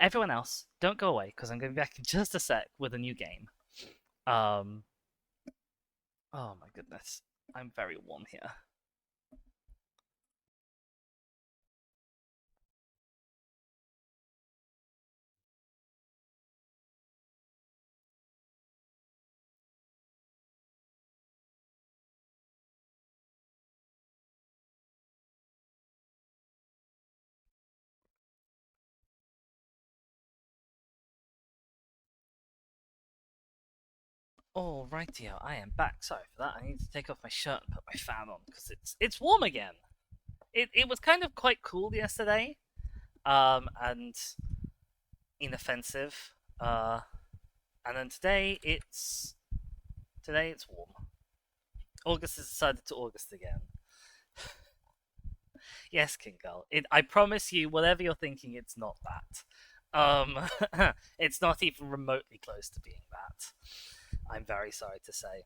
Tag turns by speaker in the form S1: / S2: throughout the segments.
S1: Everyone else, don't go away because I'm going to be back in just a sec with a new game. Um, oh my goodness, I'm very warm here. Oh, rightio, I am back. Sorry for that. I need to take off my shirt and put my fan on because it's warm again. It was kind of quite cool yesterday, and inoffensive. And then today it's warm. August has decided to August again. Yes, King Girl. I promise you, whatever you're thinking, it's not that. It's not even remotely close to being that. I'm very sorry to say.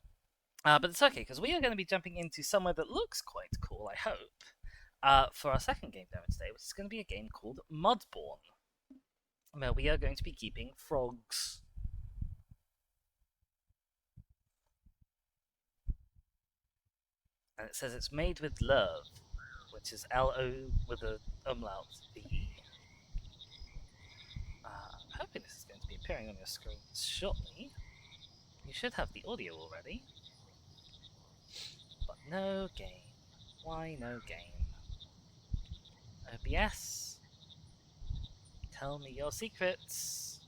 S1: But it's okay, because we are going to be jumping into somewhere that looks quite cool, I hope, for our second game demo today, which is going to be a game called Mudborne, where we are going to be keeping frogs. And it says it's made with love, which is L-O with a umlaut, V-E. I'm hoping this is going to be appearing on your screen shortly. You should have the audio already. But no game. Why no game? OBS? Tell me your secrets.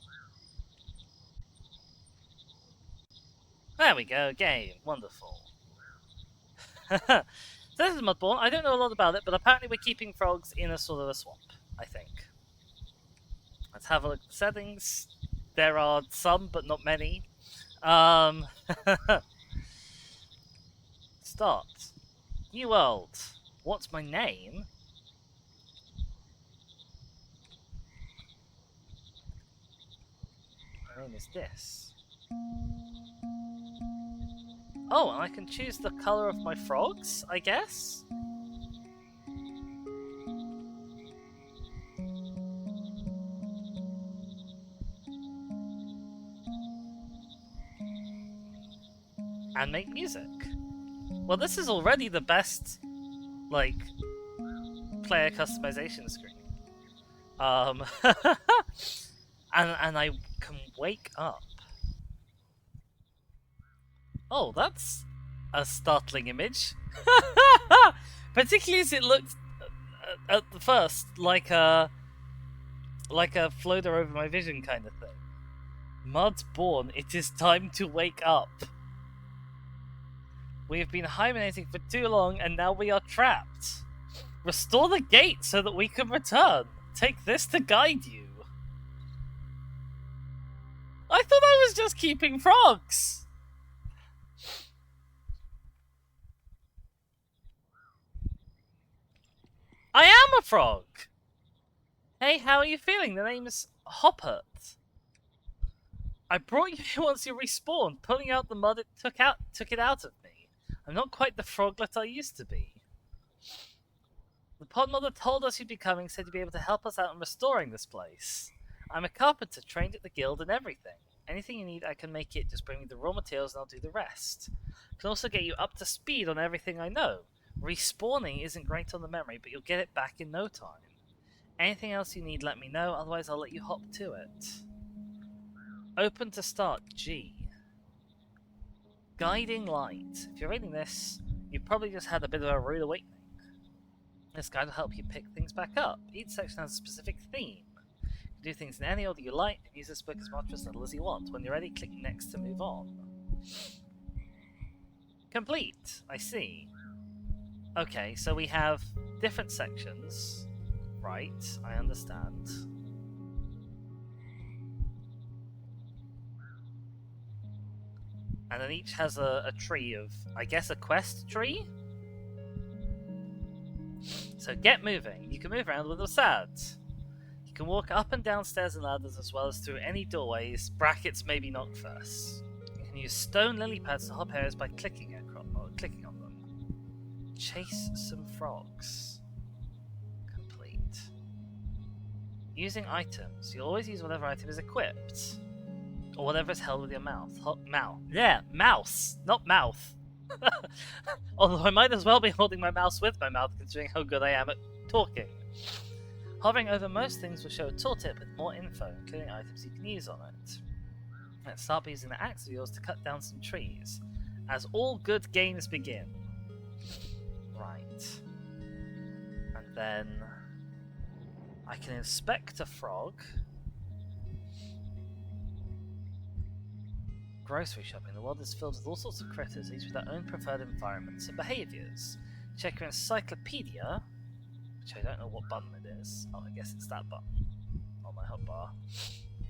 S1: There we go, game. Wonderful. So this is Mudborne. I don't know a lot about it, but apparently we're keeping frogs in a sort of a swamp, I think. Let's have a look at the settings. There are some, but not many. Start. New world. What's my name? My name is this. Oh, and I can choose the color of my frogs, I guess? And make music. Well, this is already the best, like, player customization screen. And I can wake up. Oh, that's a startling image. Particularly as it looked at the first like a floater over my vision kind of thing. Mudborne, it is time to wake up. We have been hibernating for too long and now we are trapped. Restore the gate so that we can return. Take this to guide you. I thought I was just keeping frogs. I am a frog. Hey, how are you feeling? The name is Hoppert. I brought you here once you respawned. Pulling out the mud it took it out of me. I'm not quite the froglet I used to be. The pod mother told us you'd be coming, said you'd be able to help us out in restoring this place. I'm a carpenter, trained at the guild and everything. Anything you need, I can make it. Just bring me the raw materials and I'll do the rest. I can also get you up to speed on everything I know. Respawning isn't great on the memory, but you'll get it back in no time. Anything else you need, let me know, otherwise I'll let you hop to it. Open to start, G. Guiding light. If you're reading this, you've probably just had a bit of a rude awakening. This guide will help you pick things back up. Each section has a specific theme. You can do things in any order you like, and use this book as much or as little as you want. When you're ready, click next to move on. Complete. I see. Okay, so we have different sections. Right, I understand. And then each has a tree of, I guess, a quest tree? So get moving. You can move around with the SADs. You can walk up and down stairs and ladders as well as through any doorways, brackets maybe not first. You can use stone lily pads to hop areas by clicking on them. Chase some frogs. Complete. Using items. You'll always use whatever item is equipped. Or whatever is held with your mouth. Yeah, mouse, not mouth. Although I might as well be holding my mouse with my mouth, considering how good I am at talking. Hovering over most things will show a tooltip with more info, including items you can use on it. Let's start by using the axe of yours to cut down some trees, as all good games begin. Right. And then I can inspect a frog. Grocery shopping. The world is filled with all sorts of critters, each with their own preferred environments and behaviours. Check your encyclopedia, which I don't know what button it is. Oh, I guess it's that button on my hotbar.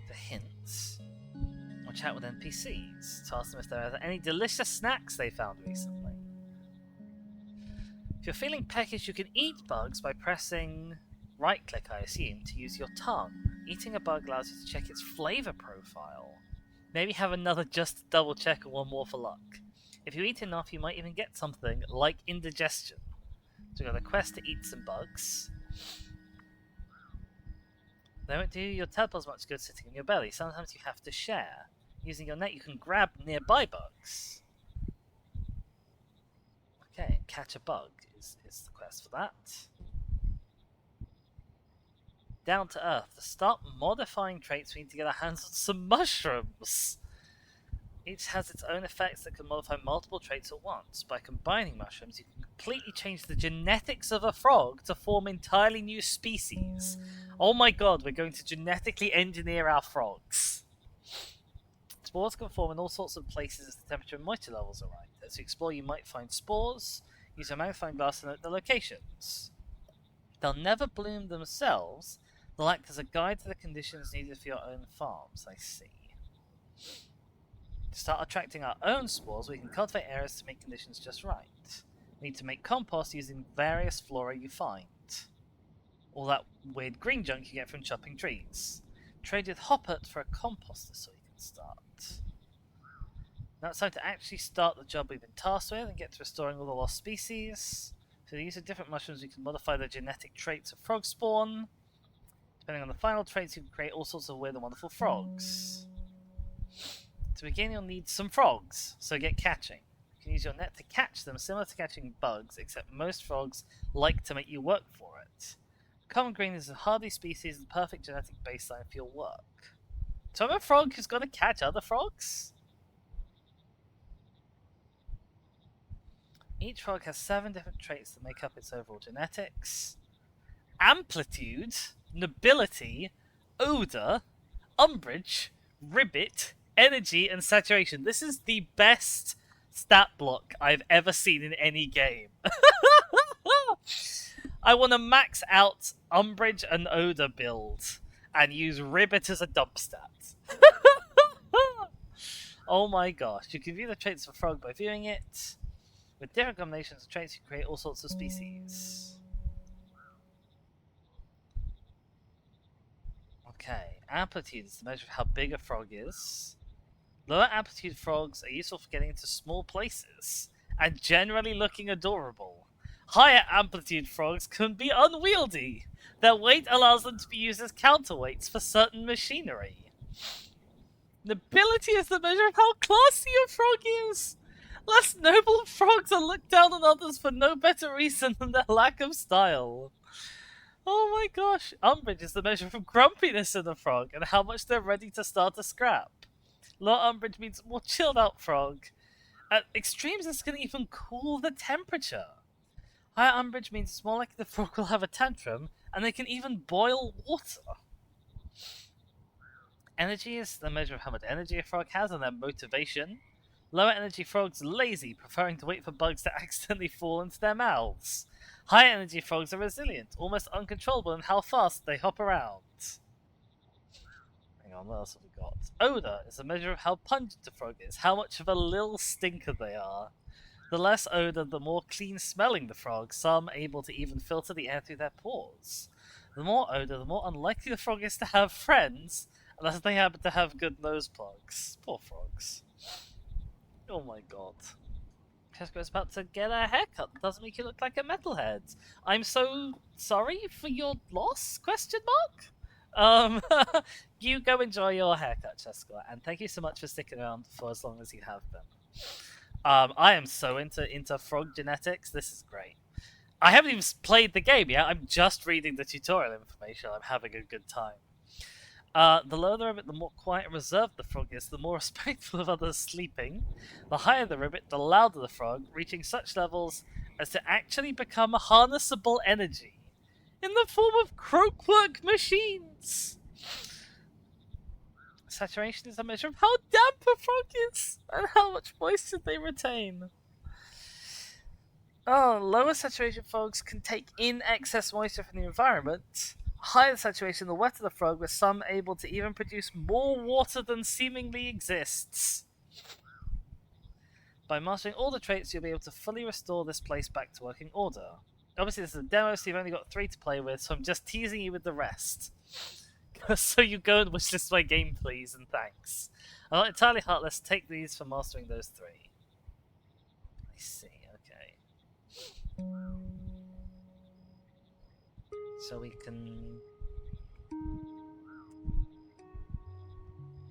S1: For hints. Or chat with NPCs to ask them if there are any delicious snacks they found recently. If you're feeling peckish, you can eat bugs by pressing right-click, I assume, to use your tongue. Eating a bug allows you to check its flavour profile. Maybe have another just to double check and one more for luck. If you eat enough, you might even get something like indigestion. So we've got a quest to eat some bugs. They won't do your tadpoles much good sitting in your belly. Sometimes you have to share. Using your net, you can grab nearby bugs. Okay, catch a bug is the quest for that. Down to earth. To start modifying traits, we need to get our hands on some mushrooms. Each has its own effects that can modify multiple traits at once. By combining mushrooms, you can completely change the genetics of a frog to form entirely new species. Oh my god, we're going to genetically engineer our frogs. Spores can form in all sorts of places as the temperature and moisture levels are right. As you explore, you might find spores. Use your magnifying glass to note the locations. They'll never bloom themselves. They'll act as a guide to the conditions needed for your own farms, I see. To start attracting our own spores, we can cultivate areas to make conditions just right. We need to make compost using various flora you find. All that weird green junk you get from chopping trees. Trade with Hoppert for a composter so we can start. Now it's time to actually start the job we've been tasked with and get to restoring all the lost species. Through the use of different mushrooms, we can modify the genetic traits of frog spawn. Depending on the final traits, you can create all sorts of weird and wonderful frogs. To begin, you'll need some frogs, so get catching. You can use your net to catch them, similar to catching bugs, except most frogs like to make you work for it. Common green is a hardy species and the perfect genetic baseline for your work. So I'm a frog who's going to catch other frogs? Each frog has 7 different traits that make up its overall genetics. Amplitude, nobility, odor, umbrage, ribbit, energy, and saturation. This is the best stat block I've ever seen in any game. I want to max out umbrage and odor build and use ribbit as a dump stat. Oh my gosh. You can view the traits of a frog by viewing it. With different combinations of traits, you create all sorts of species. Okay, amplitude is the measure of how big a frog is. Lower amplitude frogs are useful for getting into small places, and generally looking adorable. Higher amplitude frogs can be unwieldy. Their weight allows them to be used as counterweights for certain machinery. Nobility is the measure of how classy a frog is. Less noble frogs are looked down on others for no better reason than their lack of style. Oh my gosh. Umbrage is the measure of grumpiness in a frog and how much they're ready to start a scrap. Low umbrage means more chilled out frog. At extremes, this can even cool the temperature. Higher umbrage means it's more likely the frog will have a tantrum, and they can even boil water. Energy is the measure of how much energy a frog has and their motivation. Lower energy frogs are lazy, preferring to wait for bugs to accidentally fall into their mouths. Higher energy frogs are resilient, almost uncontrollable in how fast they hop around. Hang on, what else have we got? Odor is a measure of how pungent a frog is, how much of a lil stinker they are. The less odor, the more clean smelling the frog, some able to even filter the air through their pores. The more odor, the more unlikely the frog is to have friends, unless they happen to have good nose plugs. Poor frogs. Oh my god. Casco's about to get a haircut. Doesn't make you look like a metalhead. I'm so sorry for your loss? Question mark? Um, you go enjoy your haircut, Cheska, and thank you so much for sticking around for as long as you have been. I am so into frog genetics. This is great. I haven't even played the game yet. I'm just reading the tutorial information. I'm having a good time. The lower the ribbit, the more quiet and reserved the frog is, the more respectful of others sleeping. The higher the ribbit, the louder the frog, reaching such levels as to actually become harnessable energy in the form of croakwork machines. Saturation is a measure of how damp a frog is and how much moisture they retain. Oh, lower saturation frogs can take in excess moisture from the environment. Higher the saturation, the wetter the frog, with some able to even produce more water than seemingly exists. By mastering all the traits, you'll be able to fully restore this place back to working order. Obviously, this is a demo, so you've only got 3 to play with, so I'm just teasing you with the rest. So you go and wishlist my game, please, and thanks. I'm not entirely heartless. Take these for mastering those 3. I see, okay. So we can...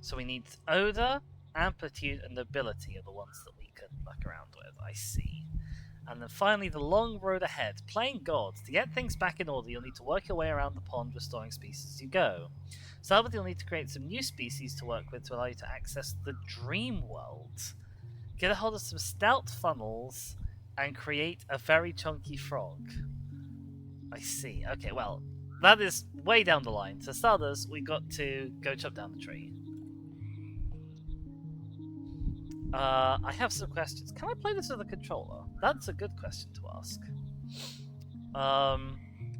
S1: So we need odor, amplitude, and nobility are the ones that we can muck around with, I see. And then finally, the long road ahead. Playing God. To get things back in order, you'll need to work your way around the pond, restoring species as you go. So you'll need to create some new species to work with to allow you to access the dream world. Get a hold of some stout funnels and create a very chunky frog. I see. Okay, well, that is way down the line. To start us, we got to go chop down the tree. I have some questions. Can I play this with a controller? That's a good question to ask.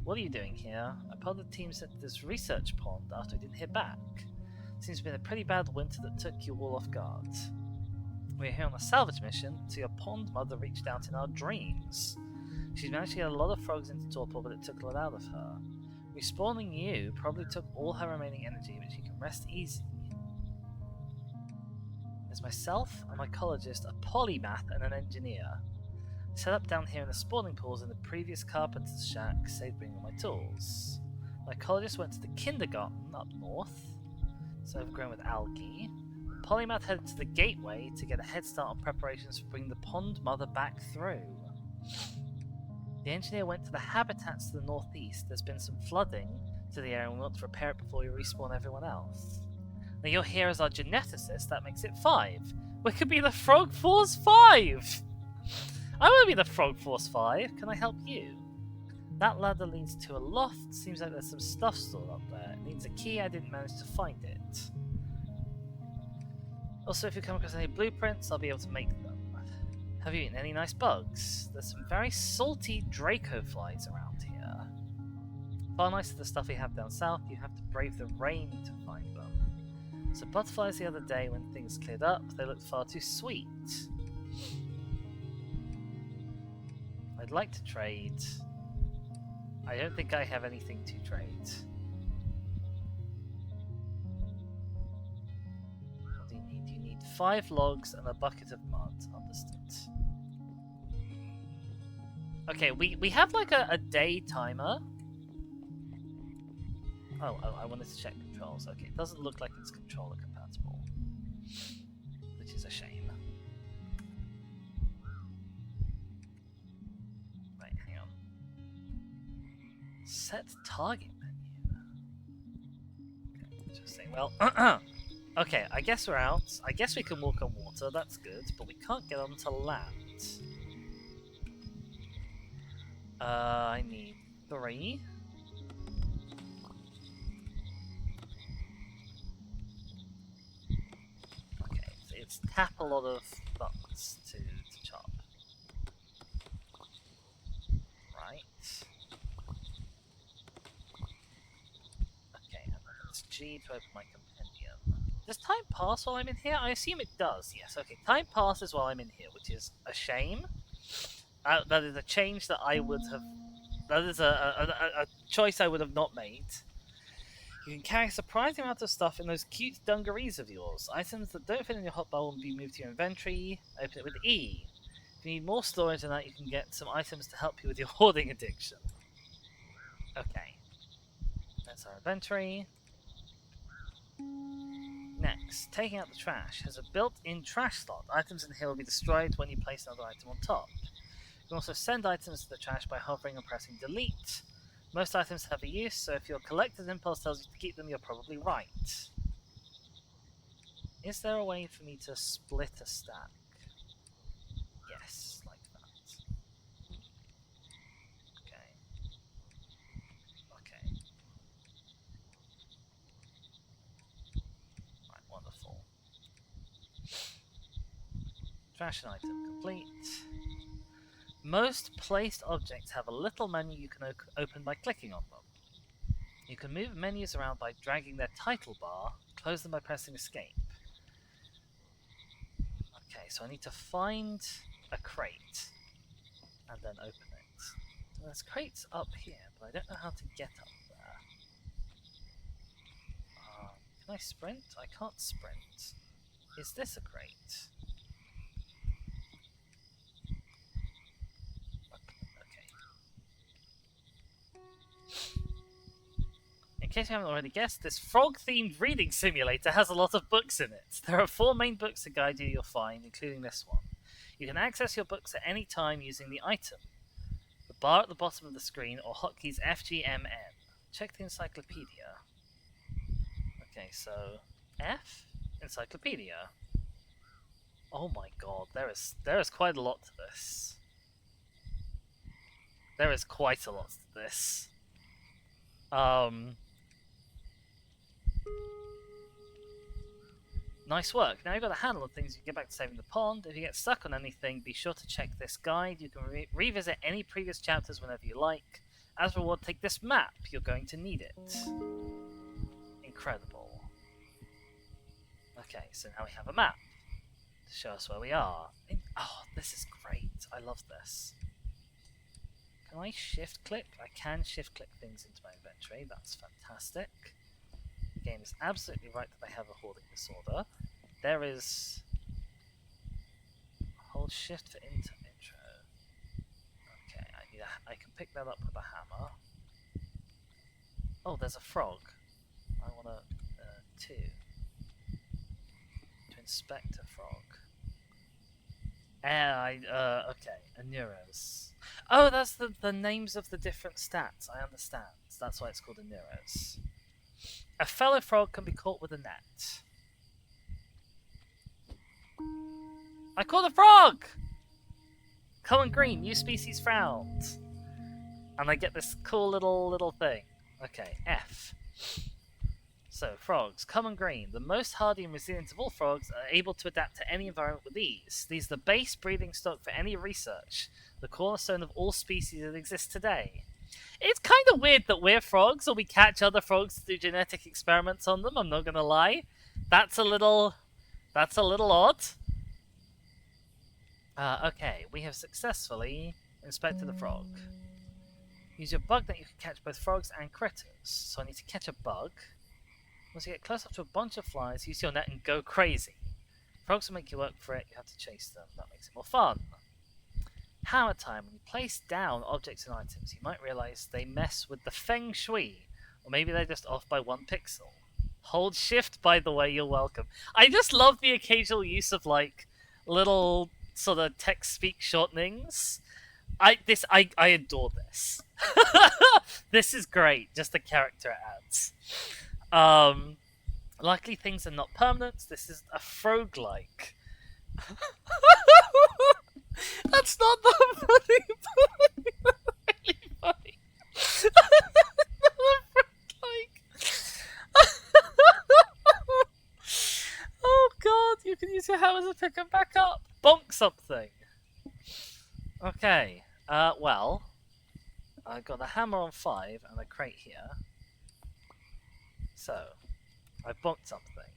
S1: What are you doing here? I part of the team sent to this research pond after we didn't hear back. Seems to have been a pretty bad winter that took you all off guard. We're here on a salvage mission, so your pond mother reached out in our dreams. She's managed to get a lot of frogs into torpor, but it took a lot out of her. Respawning you probably took all her remaining energy, but she can rest easy. There's myself, a mycologist, a polymath, and an engineer. Set up down here in the spawning pools in the previous carpenter's shack, saved bringing my tools. My mycologist went to the kindergarten up north, so overgrown with algae. The polymath headed to the gateway to get a head start on preparations for bringing the pond mother back through. The engineer went to the habitats to the northeast. There's been some flooding to the area and we want to repair it before we respawn everyone else. Now you're here as our geneticist, that makes it 5. We could be the Frog Force 5! I want to be the Frog Force 5. Can I help you? That ladder leads to a loft. Seems like there's some stuff stored up there. It needs a key. I didn't manage to find it. Also, if you come across any blueprints, I'll be able to make them. Have you eaten any nice bugs? There's some very salty Draco flies around here. Far nicer the stuff we have down south. You have to brave the rain to find them. So butterflies the other day when things cleared up, they looked far too sweet. I'd like to trade. I don't think I have anything to trade. What do you need? You need 5 logs and a bucket of mud. Understood. Okay, we have like a day timer. Oh, I wanted to check controls. Okay, it doesn't look like it's controller compatible, which is a shame. Right, hang on. Set target menu. Okay, interesting. Well, okay, I guess we're out. I guess we can walk on water. That's good, but we can't get onto land. I need 3. It's tap a lot of buttons to chop. Right. Okay, and then it's G to open my compendium. Does time pass while I'm in here? I assume it does, yes. Okay, time passes while I'm in here, which is a shame. That is a change that I would have... That is a choice I would have not made. You can carry a surprising amount of stuff in those cute dungarees of yours. Items that don't fit in your hotbar will be moved to your inventory. Open it with E. If you need more storage than that, you can get some items to help you with your hoarding addiction. Okay. That's our inventory. Next, taking out the trash has a built-in trash slot. Items in here will be destroyed when you place another item on top. You can also send items to the trash by hovering and pressing delete. Most items have a use, so if your collector's impulse tells you to keep them, you're probably right. Is there a way for me to split a stack? Yes, like that. Okay. Okay. Right, wonderful. Trash and item complete. Most placed objects have a little menu you can open by clicking on them. You can move menus around by dragging their title bar, close them by pressing escape. Okay, so I need to find a crate and then open it. There's crates up here, but I don't know how to get up there. Can I sprint? I can't sprint. Is this a crate? In case you haven't already guessed, this frog-themed reading simulator has a lot of books in it. There are 4 main books to guide you you'll find, including this one. You can access your books at any time using the item, the bar at the bottom of the screen, or hotkeys FGMN. Check the encyclopedia. Okay, so F? Encyclopedia. Oh my god, there is quite a lot to this. There is quite a lot to this. Nice work. Now you've got a handle on things, you can get back to saving the pond. If you get stuck on anything, be sure to check this guide. You can revisit any previous chapters whenever you like. As a reward, take this map. You're going to need it. Incredible. Okay, so now we have a map to show us where we are. Oh, this is great. I love this. Can I shift click? I can shift click things into my inventory. That's fantastic. The game is absolutely right that I have a hoarding disorder. There is... Hold shift for intro. Okay, I can pick that up with a hammer. Oh, there's a frog. I want to inspect a frog. Okay, a Neuros. Oh, that's the names of the different stats. I understand. That's why it's called a Neuros. A fellow frog can be caught with a net. I caught a frog! Common green, new species found. And I get this cool little thing. Okay, F. So, frogs. Common green. The most hardy and resilient of all frogs are able to adapt to any environment with ease. These are the base breeding stock for any research. The cornerstone of all species that exist today. It's kind of weird that we're frogs, or we catch other frogs to do genetic experiments on them, I'm not gonna lie. That's a little odd. Okay, we have successfully inspected the frog. Use your bug net, you can catch both frogs and critters. So I need to catch a bug. Once you get close up to a bunch of flies, use your net and go crazy. Frogs will make you work for it, you have to chase them. That makes it more fun. Hammer time. When you place down objects and items, you might realize they mess with the feng shui, or maybe they're just off by 1 pixel. Hold shift, by the way, you're welcome. I just love the occasional use of, like, little sort of text-speak shortenings. I adore this. This is great, just the character it adds. Likely things are not permanent. This is a frog-like. That's not the funny part. Really funny. Oh god, you can use your hammer to pick them back up. Bonk something. Okay, well, I've got a hammer on 5 and a crate here. So, I bonked something.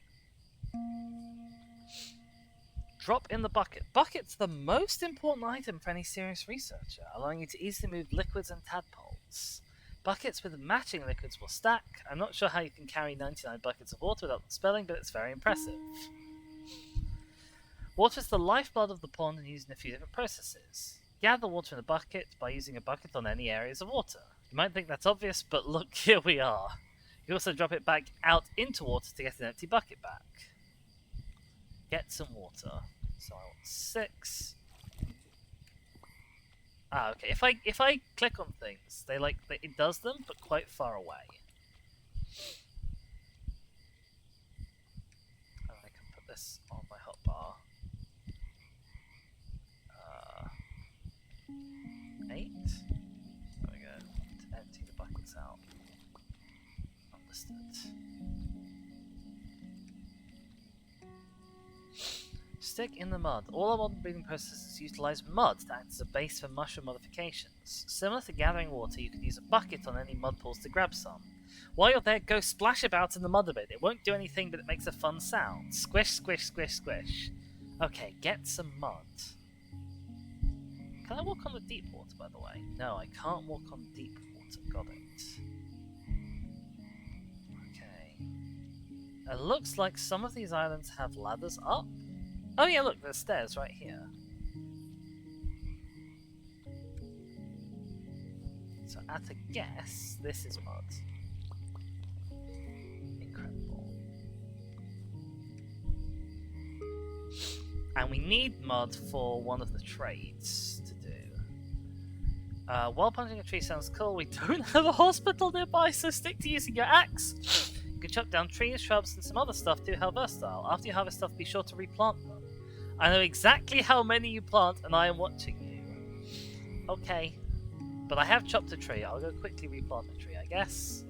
S1: Drop in the bucket. Bucket's the most important item for any serious researcher, allowing you to easily move liquids and tadpoles. Buckets with matching liquids will stack. I'm not sure how you can carry 99 buckets of water without spilling, but it's very impressive. Water is the lifeblood of the pond and used in a few different processes. Gather water in a bucket by using a bucket on any areas of water. You might think that's obvious, but look, here we are. You can also drop it back out into water to get an empty bucket back. Get some water. So I want 6. Ah, okay. If I click on things, it does them, but quite far away. And I can put this on my hotbar. 8. There we go. To empty the buckets out. Understood. Stick in the mud. All our modern breeding processes utilize mud to act as a base for mushroom modifications. Similar to gathering water, you can use a bucket on any mud pools to grab some. While you're there, go splash about in the mud a bit. It won't do anything, but it makes a fun sound. Squish, squish, squish, squish. Okay, get some mud. Can I walk on the deep water, by the way? No, I can't walk on deep water. Got it. Okay. It looks like some of these islands have ladders up. Oh yeah, look, there's stairs right here. So at a guess, this is mud. Incredible. And we need mud for one of the trades to do. While punching a tree sounds cool, we don't have a hospital nearby, so stick to using your axe. You can chop down trees, shrubs, and some other stuff too, how versatile. After you harvest stuff, be sure to replant them. I know exactly how many you plant, and I am watching you. Okay. But I have chopped a tree. I'll go quickly replant the tree, I guess.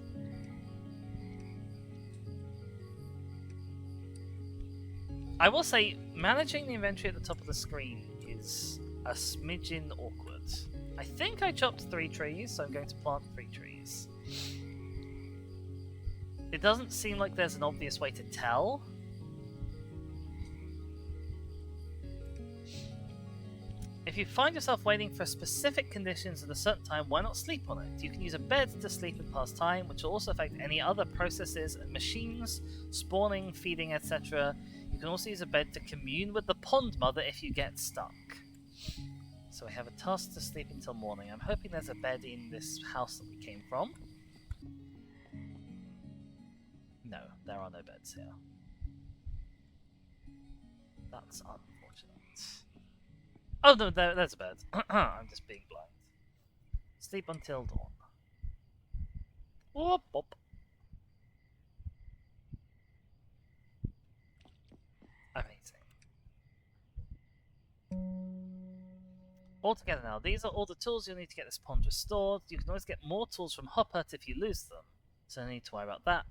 S1: I will say, managing the inventory at the top of the screen is a smidgen awkward. I think I chopped 3 trees, so I'm going to plant 3 trees. It doesn't seem like there's an obvious way to tell. If you find yourself waiting for specific conditions at a certain time, why not sleep on it? You can use a bed to sleep and pass time, which will also affect any other processes and machines, spawning, feeding, etc. You can also use a bed to commune with the pond mother if you get stuck. So we have a task to sleep until morning. I'm hoping there's a bed in this house that we came from. No, there are no beds here. That's unfortunate. Oh no, there's a bed. I'm just being blind. Sleep until dawn. Whoop, whoop. Amazing. All together now. These are all the tools you'll need to get this pond restored. You can always get more tools from Hoppert if you lose them, so no need to worry about that.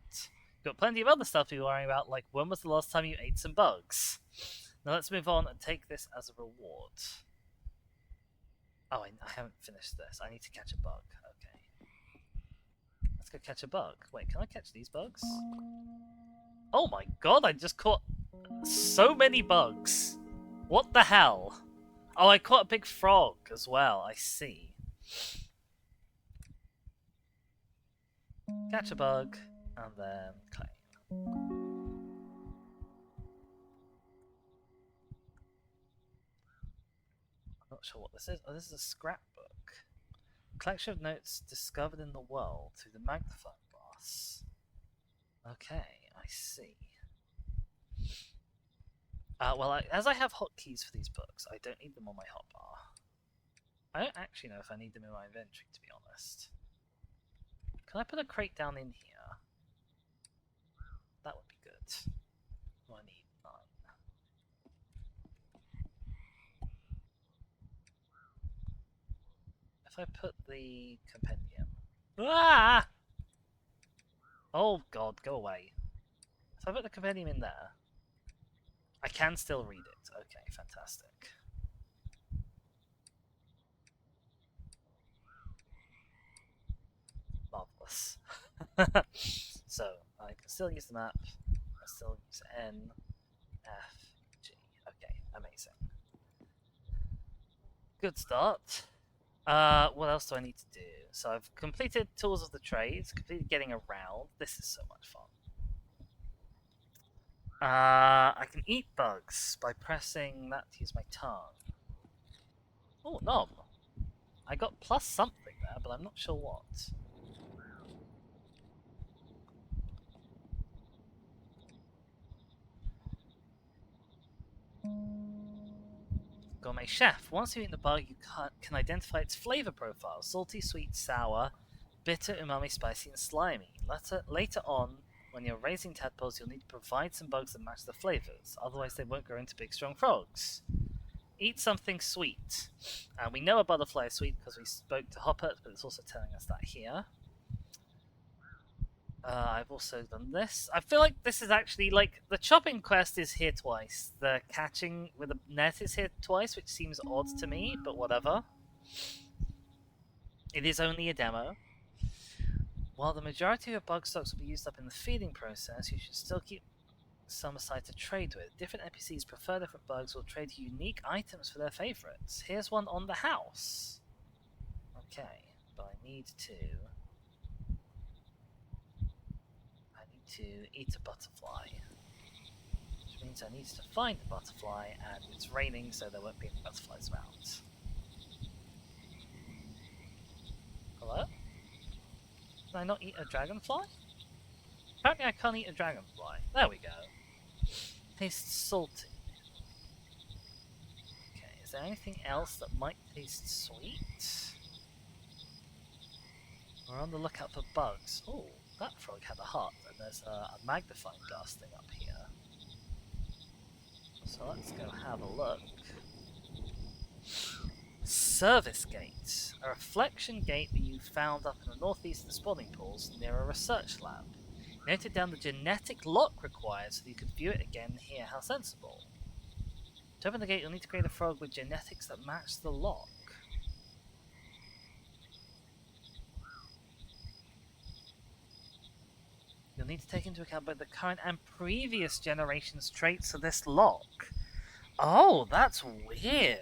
S1: You've got plenty of other stuff to be worrying about, like when was the last time you ate some bugs? Now let's move on and take this as a reward. Oh, I haven't finished this. I need to catch a bug. Okay. Let's go catch a bug. Wait, can I catch these bugs? Oh my god, I just caught so many bugs. What the hell? Oh, I caught a big frog as well. I see. Catch a bug, and then claim. Not sure what this is. Oh, this is a scrapbook. Collection of notes discovered in the world through the magnifying glass. Okay, I see. Well, as I have hotkeys for these books, I don't need them on my hotbar. I don't actually know if I need them in my inventory, to be honest. Can I put a crate down in here? That would be good. Oh, I need 9. If I put the compendium... Ah! Oh god, go away. If I put the compendium in there, I can still read it. Okay, fantastic. Marvelous. So, I can still use the map. I still use N, F, G. Okay, amazing. Good start. What else do I need to do? So I've completed Tools of the Trades, completed getting around. This is so much fun. I can eat bugs by pressing that to use my tongue. Oh, nom. I got plus something there, but I'm not sure what. gourmet chef. Once you've eaten the bug, you can identify its flavor profile: salty, sweet, sour, bitter, umami, spicy, and slimy. Later on, when you're raising tadpoles, you'll need to provide some bugs that match the flavors. Otherwise, they won't grow into big, strong frogs. Eat something sweet. We know a butterfly is sweet because we spoke to Hoppert, but it's also telling us that here. I've also done this. I feel like this is actually, like, the chopping quest is here twice. The catching with a net is here twice, which seems odd to me, but whatever. It is only a demo. While the majority of your bug stocks will be used up in the feeding process, you should still keep some aside to trade with. Different NPCs prefer different bugs or trade unique items for their favorites. Here's one on the house. Okay, but I need to eat a butterfly, which means I need to find a butterfly, and it's raining, so there won't be any butterflies around. Hello? Can I not eat a dragonfly? Apparently I can't eat a dragonfly. There we go. Tastes salty. Okay, is there anything else that might taste sweet? We're on the lookout for bugs. Oh, that frog had a heart, and there's a magnifying glass thing up here. So let's go have a look. Service gate. A reflection gate that you found up in the northeast of the spawning pools near a research lab. Noted down the genetic lock required so that you could view it again and hear. How sensible. To open the gate, you'll need to create a frog with genetics that match the lock. You'll need to take into account both the current and previous generation's traits of this lock. Oh, that's weird.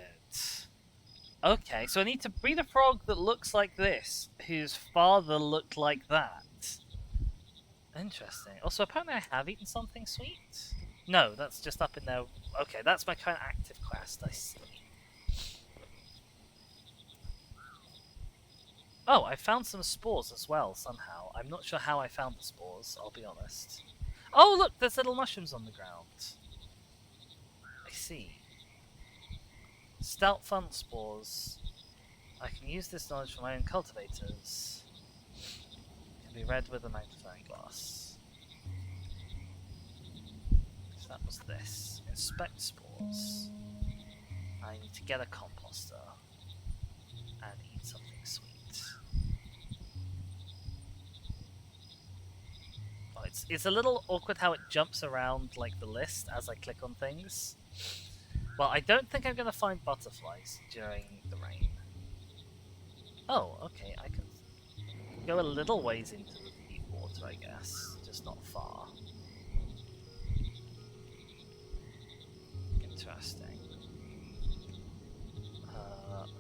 S1: Okay, so I need to breed a frog that looks like this, whose father looked like that. Interesting. Also, apparently I have eaten something sweet? No, that's just up in there. Okay, that's my current active quest, I see. Oh, I found some spores as well, somehow. I'm not sure how I found the spores, I'll be honest. Oh, look, there's little mushrooms on the ground. I see. Stout funnel spores. I can use this knowledge for my own cultivators. Can be read with a magnifying glass. So that was this. Inspect spores. I need to get a composter. And eat something sweet. Oh, it's a little awkward how it jumps around like the list as I click on things. Well, I don't think I'm going to find butterflies during the rain. Oh, okay, I can go a little ways into the deep water, I guess. Just not far. Interesting. Okay.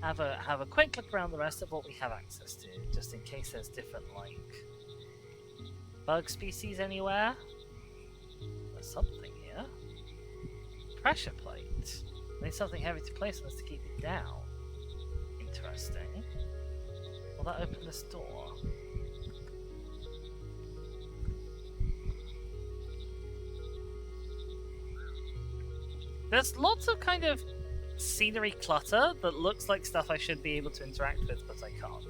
S1: Have a quick look around the rest of what we have access to, just in case there's different, like, bug species anywhere. There's something here. Pressure plate. I need something heavy to place on this to keep it down. Interesting. Will that open this door? There's lots of kind of scenery clutter that looks like stuff I should be able to interact with, but I can't.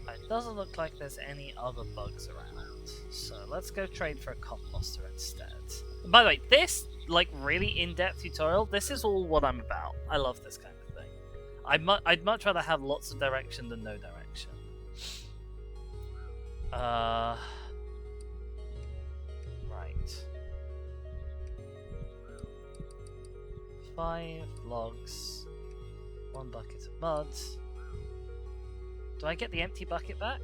S1: It doesn't look like there's any other bugs around, so let's go trade for a composter instead. By the way, this, like, really in-depth tutorial, this is all what I'm about. I love this kind of thing. I'd much rather have lots of direction than no direction. Right. 5 logs, 1 bucket of mud. Do I get the empty bucket back?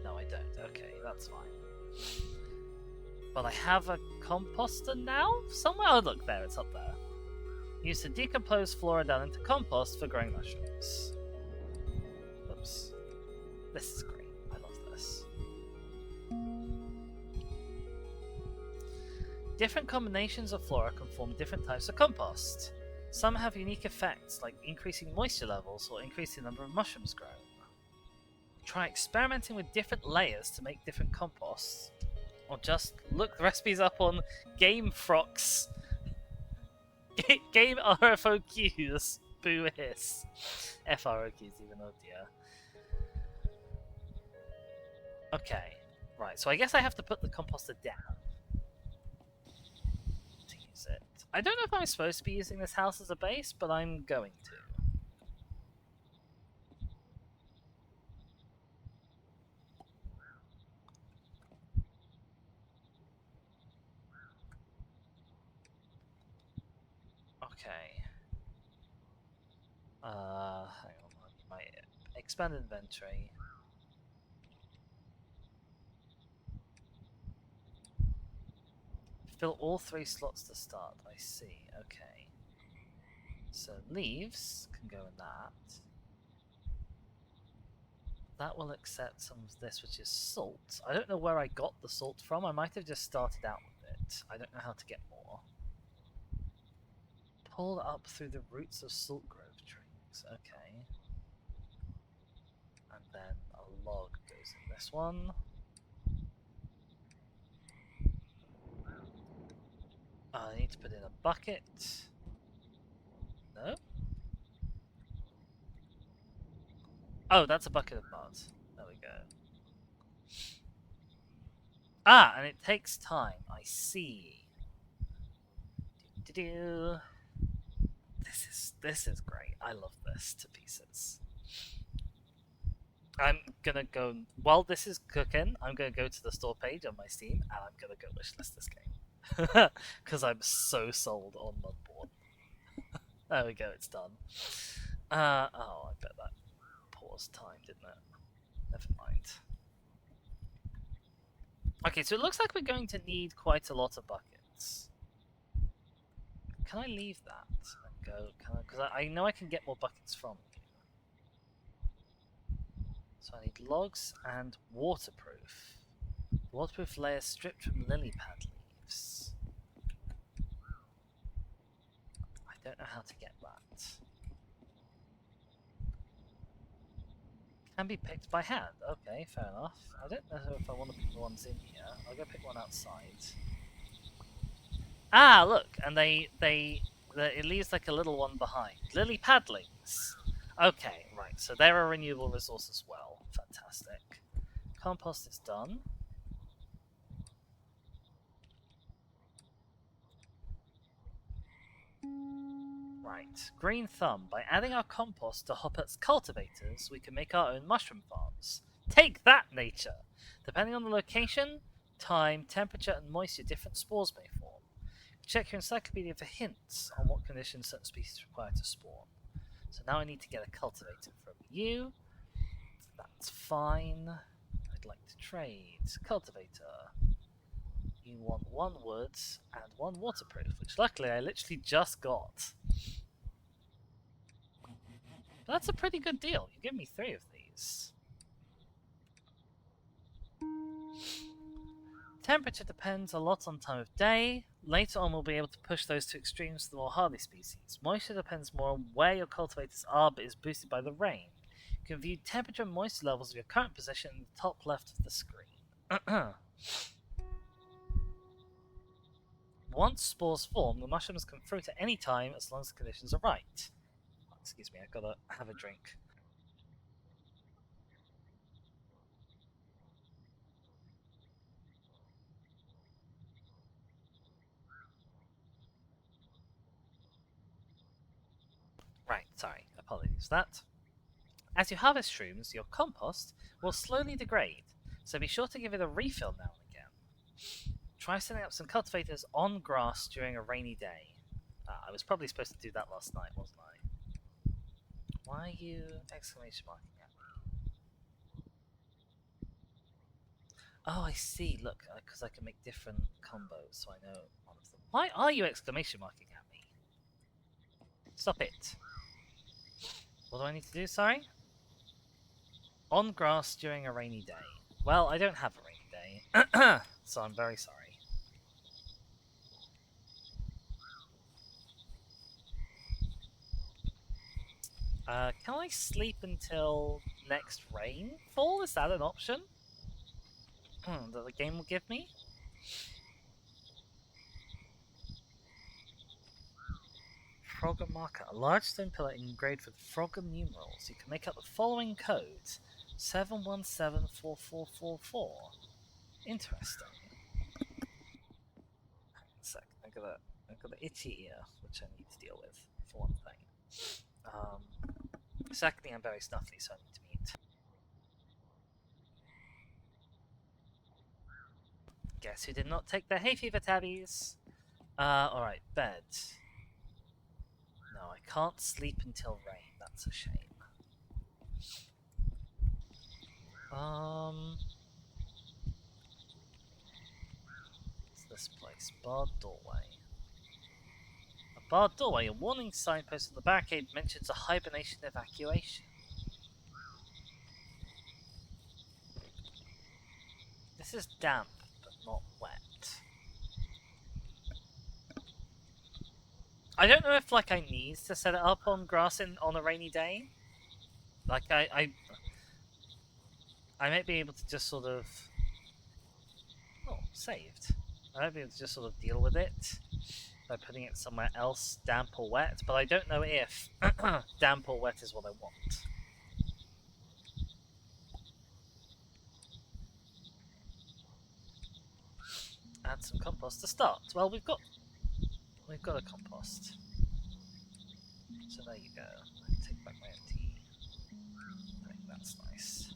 S1: No, I don't. Okay, that's fine. But I have a composter now? Somewhere? Oh, look, there, it's up there. Use the decomposed flora down into compost for growing mushrooms. Oops. This is great. I love this. Different combinations of flora can form different types of compost. Some have unique effects, like increasing moisture levels or increasing the number of mushrooms grown. Try experimenting with different layers to make different composts. Or just look the recipes up on Game Frox. Game RFOQs. Boo hiss. FROQs even, oh dear. Okay. Right, so I guess I have to put the composter down to use it. I don't know if I'm supposed to be using this house as a base, but I'm going to. Okay. Hang on, my expand inventory. Fill all 3 slots to start. I see. Okay. So leaves can go in that. That will accept some of this, which is salt. I don't know where I got the salt from. I might have just started out with it. I don't know how to get more. Pull up through the roots of salt grove trees. Okay. And then a log goes in this one. I need to put in a bucket. No? Oh, that's a bucket of mud. There we go. Ah, and it takes time. I see. This is great. I love this to pieces. I'm gonna go while this is cooking. I'm gonna go to the store page on my Steam, and I'm gonna go wishlist this game because I'm so sold on Mudborne. There we go. It's done. Oh, I bet that paused time, didn't it? Never mind. Okay, so it looks like we're going to need quite a lot of buckets. Can I leave that and go? Because I know I can get more buckets from you. So I need logs and waterproof. Waterproof layer stripped from lily pad leaves. I don't know how to get that. Can be picked by hand. Okay, fair enough. I don't know if I want to pick the ones in here. I'll go pick one outside. Ah, look, and it leaves like a little one behind. Lily padlings. Okay, right. So they're a renewable resource as well. Fantastic. Compost is done. Right. Green thumb. By adding our compost to Hoppert's cultivators, we can make our own mushroom farms. Take that, nature! Depending on the location, time, temperature, and moisture, different spores may form. Check your encyclopedia for hints on what conditions certain species require to spawn. So now I need to get a cultivator from you. That's fine. I'd like to trade. Cultivator. You want 1 wood and 1 waterproof, which luckily I literally just got. That's a pretty good deal. You give me 3 of these. Temperature depends a lot on time of day. Later on we'll be able to push those to extremes for the more hardy species. Moisture depends more on where your cultivators are, but is boosted by the rain. You can view temperature and moisture levels of your current position in the top left of the screen. Once spores form, the mushrooms can fruit at any time as long as the conditions are right. Oh, excuse me, I've got to have a drink. Right, sorry, apologies for that. As you harvest shrooms, your compost will slowly degrade, so be sure to give it a refill now and again. Try setting up some cultivators on grass during a rainy day. I was probably supposed to do that last night, wasn't I? Why are you exclamation marking at me? Oh, I see. Look, because I can make different combos, so I know one of them. Why are you exclamation marking at me? Stop it. What do I need to do, sorry? On grass during a rainy day. Well, I don't have a rainy day, so I'm very sorry. Can I sleep until next rainfall? Is that an option that the game will give me? Frogger marker. A large stone pillar engraved with Frogger numerals. You can make up the following code. 7174444. Interesting. Hang on a sec. I've got an itchy ear, which I need to deal with, for one thing. Secondly, I'm very snuffly, so I need to mute. Guess who did not take their hay fever tabbies? Alright, bed. No, I can't sleep until rain. That's a shame. What's this place? Barred doorway. A barred doorway. A warning signpost on the barricade mentions a hibernation evacuation. This is damp, but not wet. I don't know if like I need to set it up on grass on a rainy day. Like I might be able to just sort of saved. I might be able to just sort of deal with it by putting it somewhere else, damp or wet. But I don't know if damp or wet is what I want. Add some compost to start. Well, we've got a compost. So there you go. I can take back my empty. I think that's nice.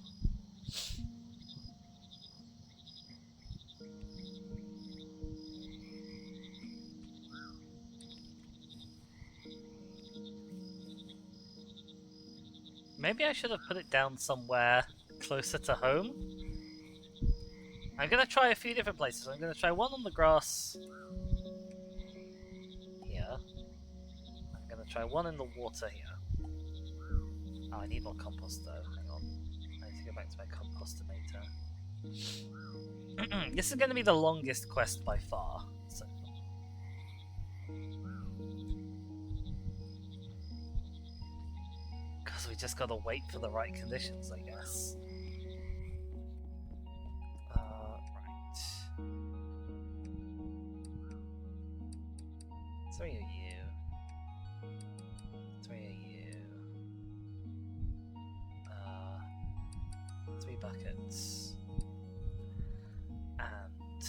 S1: Maybe I should have put it down somewhere closer to home. I'm going to try a few different places. I'm going to try one on the grass here. I'm going to try one in the water here. Oh, I need more compost though. Hang on. I need to go back to my compostomator. This is going to be the longest quest by far. So. Because we just got to wait for the right conditions, I guess. Three of you. 3 buckets. And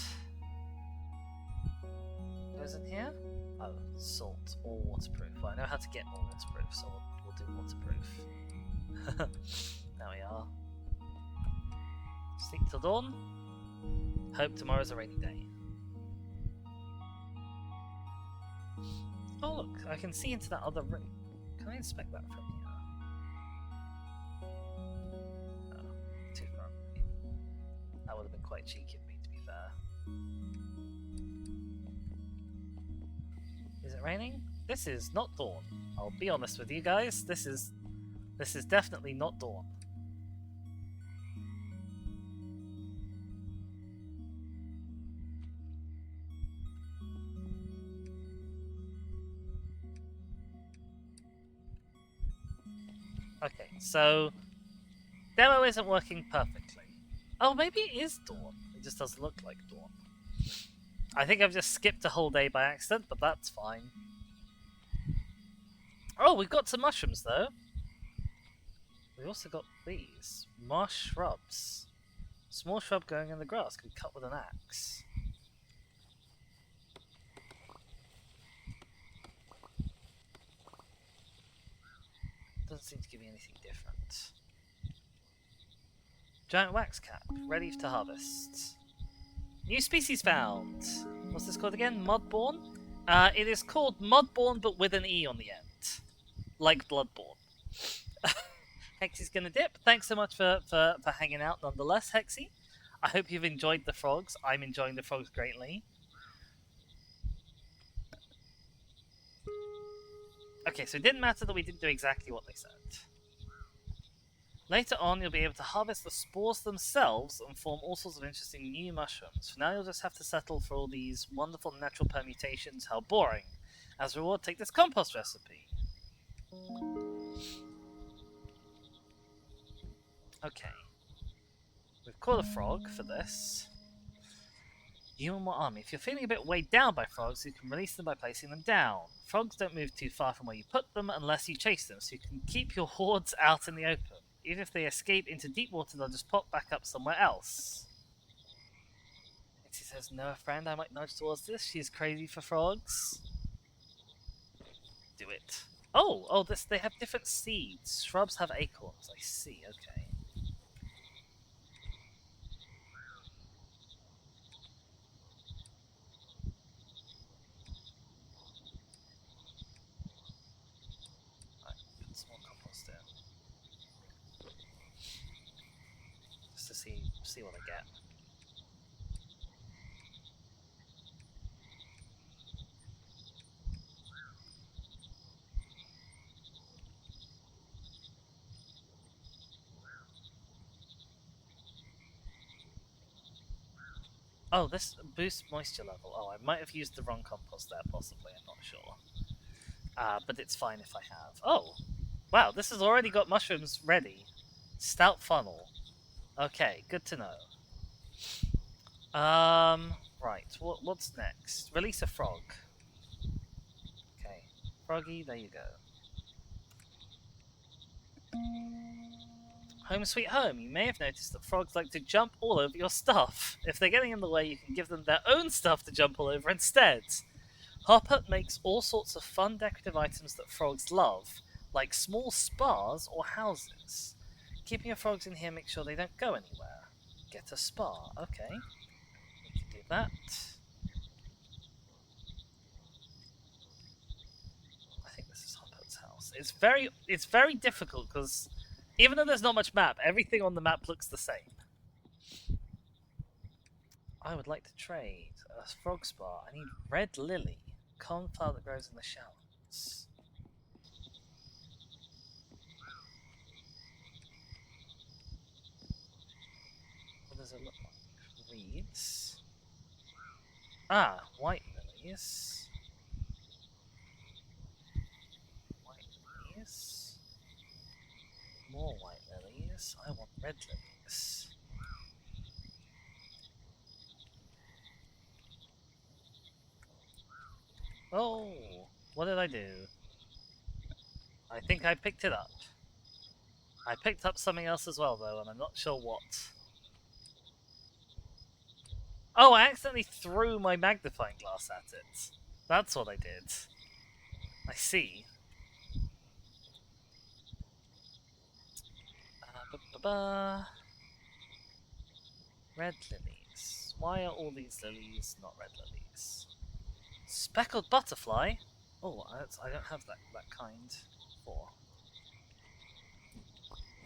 S1: goes in here? Oh, salt or waterproof. Well, I know how to get more waterproof, so we'll do waterproof. There we are. Sleep till dawn. Hope tomorrow's a rainy day. Oh look, I can see into that other room. Can I inspect that from here? Oh, too far away. That would have been quite cheeky of me, to be fair. Is it raining? This is not dawn. I'll be honest with you guys. This is definitely not dawn. Okay, so demo isn't working perfectly. Oh, maybe it is dawn. It just doesn't look like dawn. I think I've just skipped a whole day by accident, but that's fine. Oh, we've got some mushrooms though. We also got these marsh shrubs. Small shrub growing in the grass can be cut with an axe. Doesn't seem to give me anything different. Giant wax cap, ready to harvest. New species found. What's this called again? Mudborne? It is called Mudborne, but with an E on the end. Like Bloodborne. Hexy's gonna dip. Thanks so much for hanging out nonetheless, Hexy. I hope you've enjoyed the frogs. I'm enjoying the frogs greatly. Okay, so it didn't matter that we didn't do exactly what they said. Later on, you'll be able to harvest the spores themselves and form all sorts of interesting new mushrooms. For now, you'll just have to settle for all these wonderful natural permutations. How boring. As a reward, take this compost recipe. Okay. We've caught a frog for this. You and what army? If you're feeling a bit weighed down by frogs, you can release them by placing them down. Frogs don't move too far from where you put them unless you chase them, so you can keep your hordes out in the open. Even if they escape into deep water, they'll just pop back up somewhere else. She says, no, friend, I might nudge towards this. She's crazy for frogs. Do it. Oh, this, they have different seeds. Shrubs have acorns, I see, okay. Right, put some more compost in. Just to see what I get. Oh, this boosts moisture level. Oh, I might have used the wrong compost there, possibly. I'm not sure. But it's fine if I have. Oh, wow, this has already got mushrooms ready. Stout funnel. Okay, good to know. Right, what's next? Release a frog. Okay, froggy, there you go. Home sweet home. You may have noticed that frogs like to jump all over your stuff. If they're getting in the way, you can give them their own stuff to jump all over instead. Hopper makes all sorts of fun decorative items that frogs love, like small spas or houses. Keeping your frogs in here makes sure they don't go anywhere. Get a spa, okay. We can do that. I think this is Hopper's house. It's very difficult because even though there's not much map, everything on the map looks the same. I would like to trade a frog spa. I need red lily, cornflower that grows in the shallows. What does it look like? Reeds. Ah, white lilies. White lilies. More white lilies. I want red lilies. Oh, what did I do? I think I picked it up. I picked up something else as well, though, and I'm not sure what. Oh, I accidentally threw my magnifying glass at it. That's what I did. I see. Red lilies. Why are all these lilies not red lilies? Speckled butterfly? Oh, I don't have that kind for.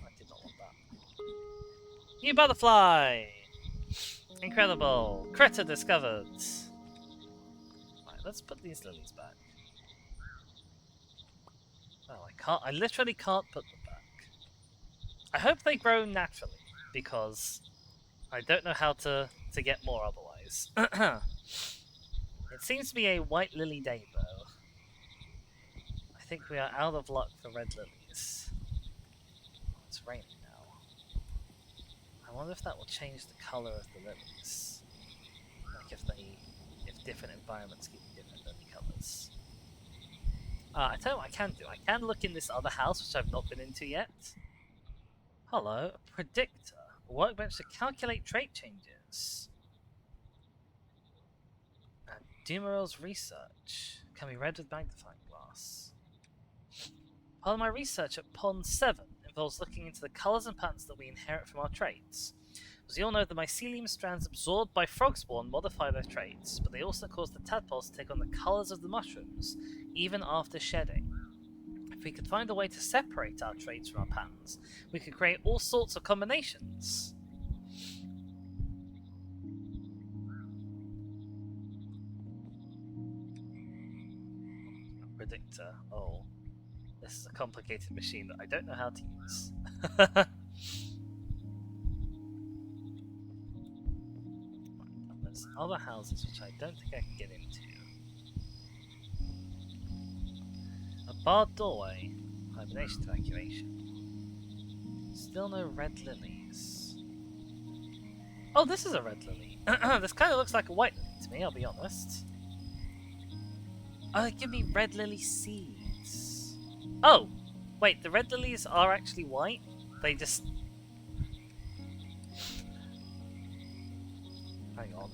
S1: I did not want that. New butterfly! Incredible! Critter discovered! Right, let's put these lilies back. Oh, I literally can't put them back. I hope they grow naturally, because I don't know how to get more otherwise. It seems to be a white lily day, though. I think we are out of luck for red lilies. Oh, it's raining now. I wonder if that will change the colour of the lilies. Like if different environments give you different lily colours. I tell you what I can do. I can look in this other house, which I've not been into yet. Hello, a predictor. A workbench to calculate trait changes. And Dumerel's research can be read with magnifying glass. Part of my research at Pond 7 involves looking into the colours and patterns that we inherit from our traits. As you all know, the mycelium strands absorbed by frog spawn modify their traits, but they also cause the tadpoles to take on the colours of the mushrooms, even after shedding. If we could find a way to separate our traits from our patterns, we could create all sorts of combinations. Predictor. Oh. This is a complicated machine that I don't know how to use. There's other houses which I don't think I can get into. A barred doorway. Hibernation evacuation. Still no red lilies. Oh, this is a red lily. This kind of looks like a white lily to me, I'll be honest. Oh, they give me red lily seeds. Oh! Wait, the red lilies are actually white? They just... Hang on.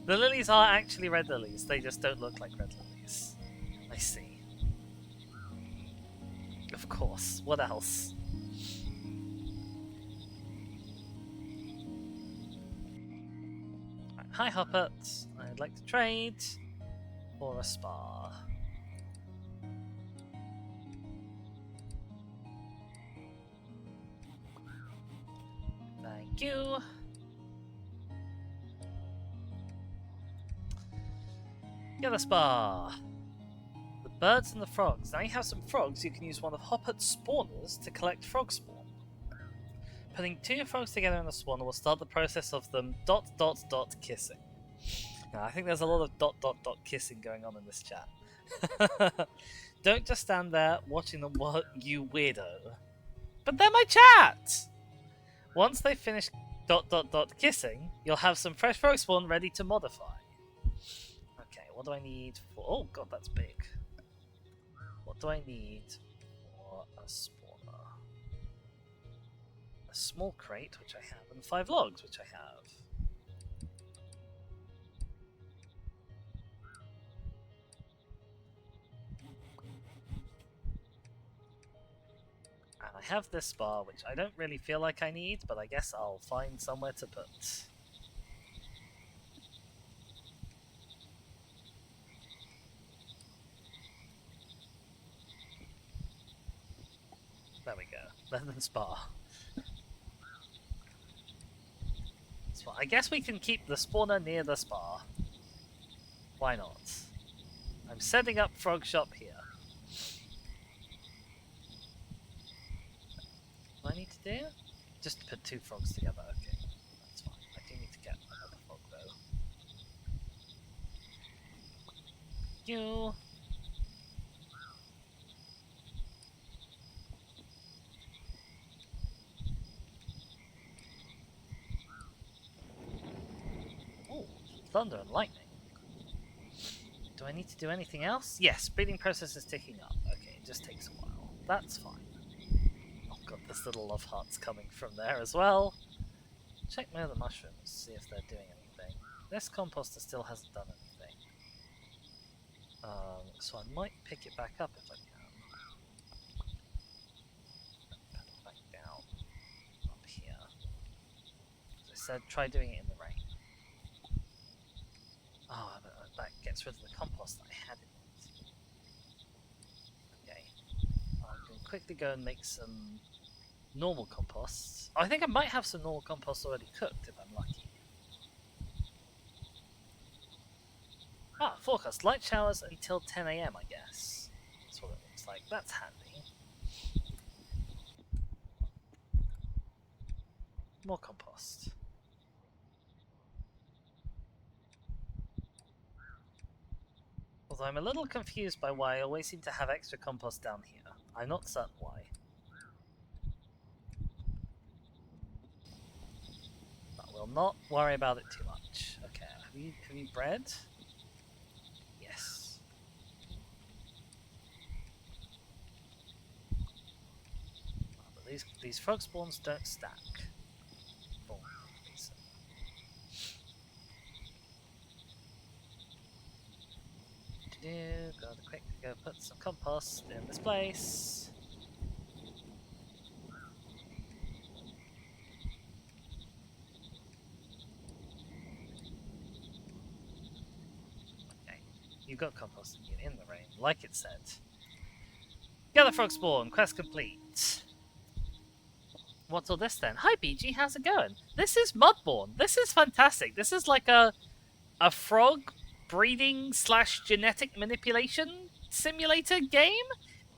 S1: The lilies are actually red lilies, they just don't look like red lilies. I see. Of course, what else? Right, hi Hoppet, I'd like to trade for a spa. Thank you. Get a spa. The birds and the frogs. Now you have some frogs, you can use one of Hoppet's spawners to collect frog spawn. Putting 2 frogs together in a spawner will start the process of them ... kissing. Now, I think there's a lot of ... kissing going on in this chat. Don't just stand there watching them, you weirdo. But they're my chat! Once they finish ... kissing, you'll have some fresh frog spawn ready to modify. Okay, what do I need for... Oh god, that's big. What do I need for a spawner? A small crate, which I have, and 5 logs, which I have. And I have this bar, which I don't really feel like I need, but I guess I'll find somewhere to put. There we go. Leather spa. I guess we can keep the spawner near the spa. Why not? I'm setting up frog shop here. What do I need to do? Just put 2 frogs together. Okay, that's fine. I do need to get another frog though. You. Oh, thunder and lightning. Do I need to do anything else? Yes, breeding process is ticking up. Okay, it just takes a while. That's fine. Oh god, there's little love hearts coming from there as well. Check my other mushrooms, see if they're doing anything. This composter still hasn't done anything. So I might pick it back up if I can. Put it back down up here. As I said, try doing it in the rain. Oh, that gets rid of the compost that I had in it. Okay. I'm going to quickly go and make some normal composts. I think I might have some normal compost already cooked if I'm lucky. Ah, forecast. Light showers until 10 AM, I guess. That's what it looks like. That's handy. More compost. Although I'm a little confused by why I always seem to have extra compost down here. I'm not certain why. But we'll not worry about it too much. Okay, have you bred? Yes. Oh, but these frog spawns don't stack. For some reason. Gotta quickly go put some compost in this place. Okay, you've got compost in the rain, like it said. Gather frog spawn, quest complete. What's all this then? Hi BG, how's it going? This is Mudborne. This is fantastic. This is like a frog breeding / genetic manipulation simulator game.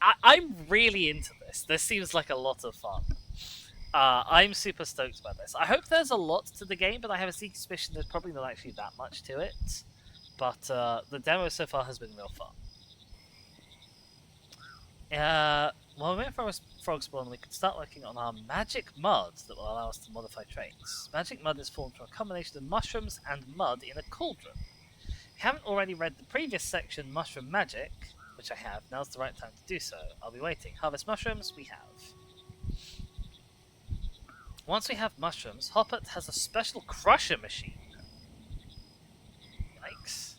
S1: I'm really into this. This seems like a lot of fun. I'm super stoked about this. I hope there's a lot to the game, but I have a sneaky suspicion there's probably not actually that much to it. But the demo so far has been real fun. While we wait for frog spawn, we can start working on our magic mud that will allow us to modify traits. Magic mud is formed from a combination of mushrooms and mud in a cauldron. If you haven't already read the previous section, Mushroom Magic, which I have, now's the right time to do so. I'll be waiting. Harvest mushrooms, we have. Once we have mushrooms, Hoppet has a special crusher machine. Yikes.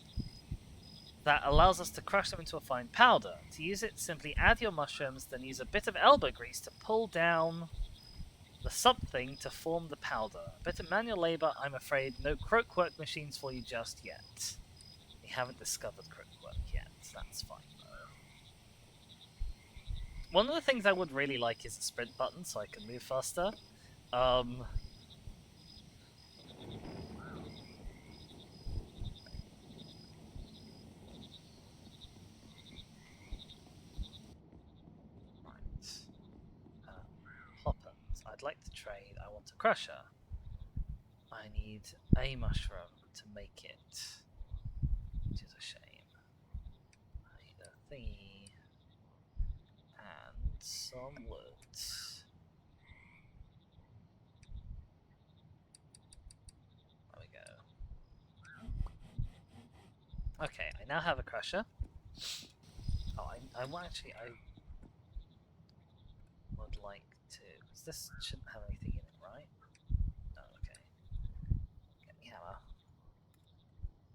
S1: That allows us to crush them into a fine powder. To use it, simply add your mushrooms, then use a bit of elbow grease to pull down the something to form the powder. A bit of manual labour, I'm afraid. No croakwork machines for you just yet. We haven't discovered croakwork yet. That's fine, though. One of the things I would really like is a sprint button so I can move faster. Right. Hopper. I'd like to trade. I want a crusher. I need a mushroom to make it. Which is a shame. I need a thingy. And some wood. Okay, I now have a crusher. Oh, I would like to, because this shouldn't have anything in it, right? Oh, okay. Get me hammer.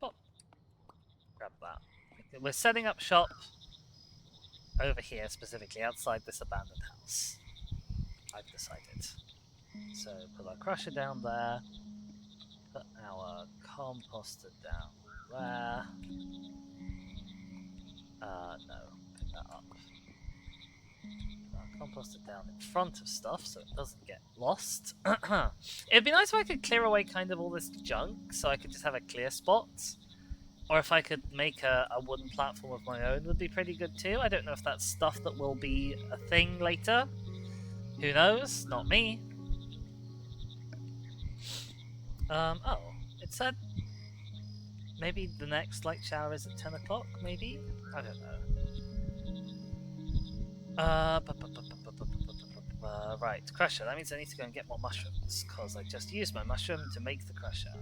S1: Pop. Grab that. We're setting up shop over here, specifically outside this abandoned house. I've decided. So put our crusher down there. Put our composter down there. No. Pick that up. Compost it down in front of stuff so it doesn't get lost. It'd be nice if I could clear away kind of all this junk so I could just have a clear spot. Or if I could make a wooden platform of my own would be pretty good too. I don't know if that's stuff that will be a thing later. Who knows? Not me. Oh. It said maybe the next light shower is at 10 o'clock, maybe? I don't know. Right, crusher. That means I need to go and get more mushrooms, because I just used my mushroom to make the crusher.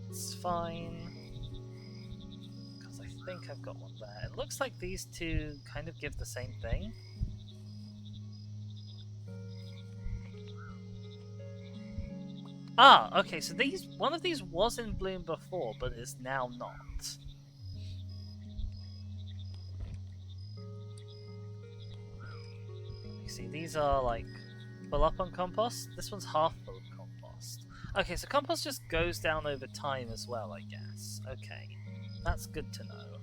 S1: That's fine. Because I think I've got one there. It looks like these two kind of give the same thing. Ah, okay, so one of these was in bloom before, but is now not. See, these are like full up on compost. This one's half full of compost. Okay, so compost just goes down over time as well, I guess. Okay, that's good to know.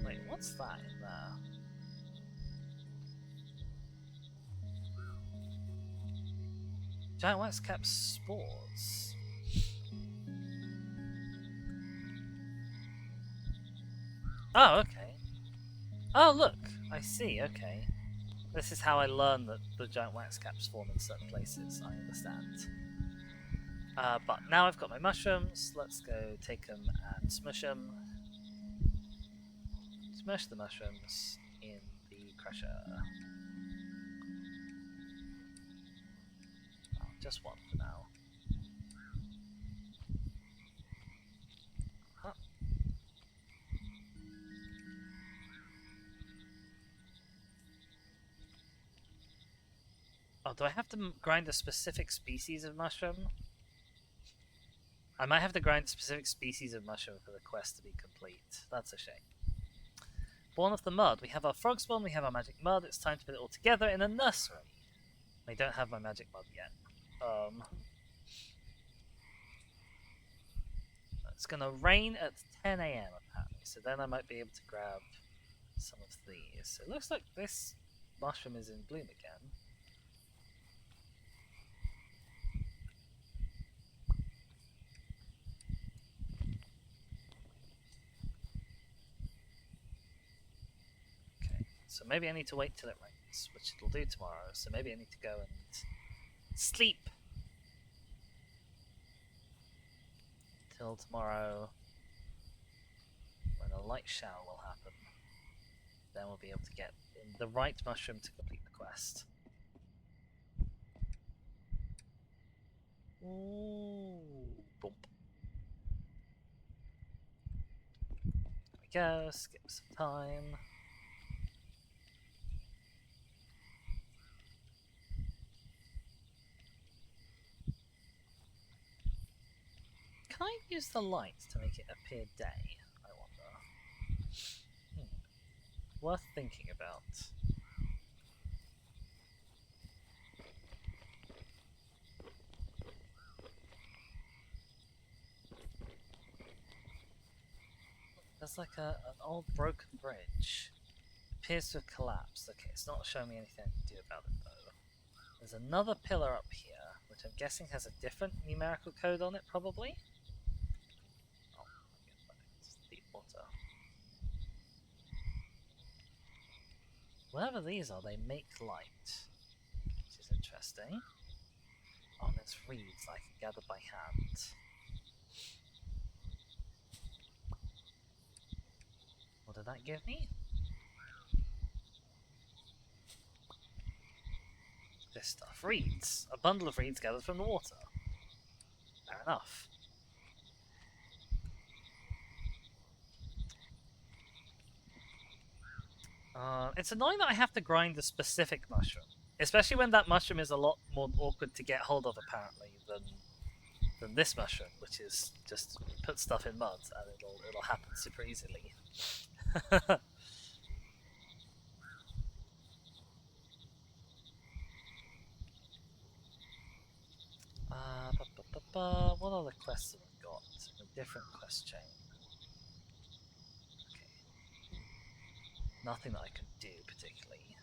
S1: Wait, what's that in there? Giant waxcap spores. Oh, okay. Oh, look, I see, okay. This is how I learn that the giant waxcaps form in certain places, I understand. But now I've got my mushrooms, let's go take them and smush them. Smush the mushrooms in the crusher. Oh, just one for now. Huh. Oh, do I have to grind a specific species of mushroom? I might have to grind a specific species of mushroom for the quest to be complete. That's a shame. Born of the mud. We have our frog spawn, we have our magic mud. It's time to put it all together in a nursery. I don't have my magic mud yet. It's gonna rain at 10 AM apparently, so then I might be able to grab some of these. It looks like this mushroom is in bloom again. Okay, so maybe I need to wait till it rains, which it'll do tomorrow, so maybe I need to go and sleep till tomorrow when a light shower will happen. we'll be able to get the right mushroom to complete the quest. Ooh, bump. There we go, skip some time. Can I use the light to make it appear day, I wonder? Worth thinking about. There's like an old broken bridge. Appears to have collapsed. Okay, it's not showing me anything I can do about it though. There's another pillar up here, which I'm guessing has a different numerical code on it, probably. Oh, it's deep water. Whatever these are, they make light, which is interesting. Oh, and there's reeds I can gather by hand. What did that give me? This stuff. Reeds. A bundle of reeds gathered from the water. Fair enough. It's annoying that I have to grind a specific mushroom. Especially when that mushroom is a lot more awkward to get hold of, apparently, than this mushroom, which is just put stuff in mud and it'll happen super easily. What other quests have I got? A different quest chain. Okay. Nothing that I can do particularly,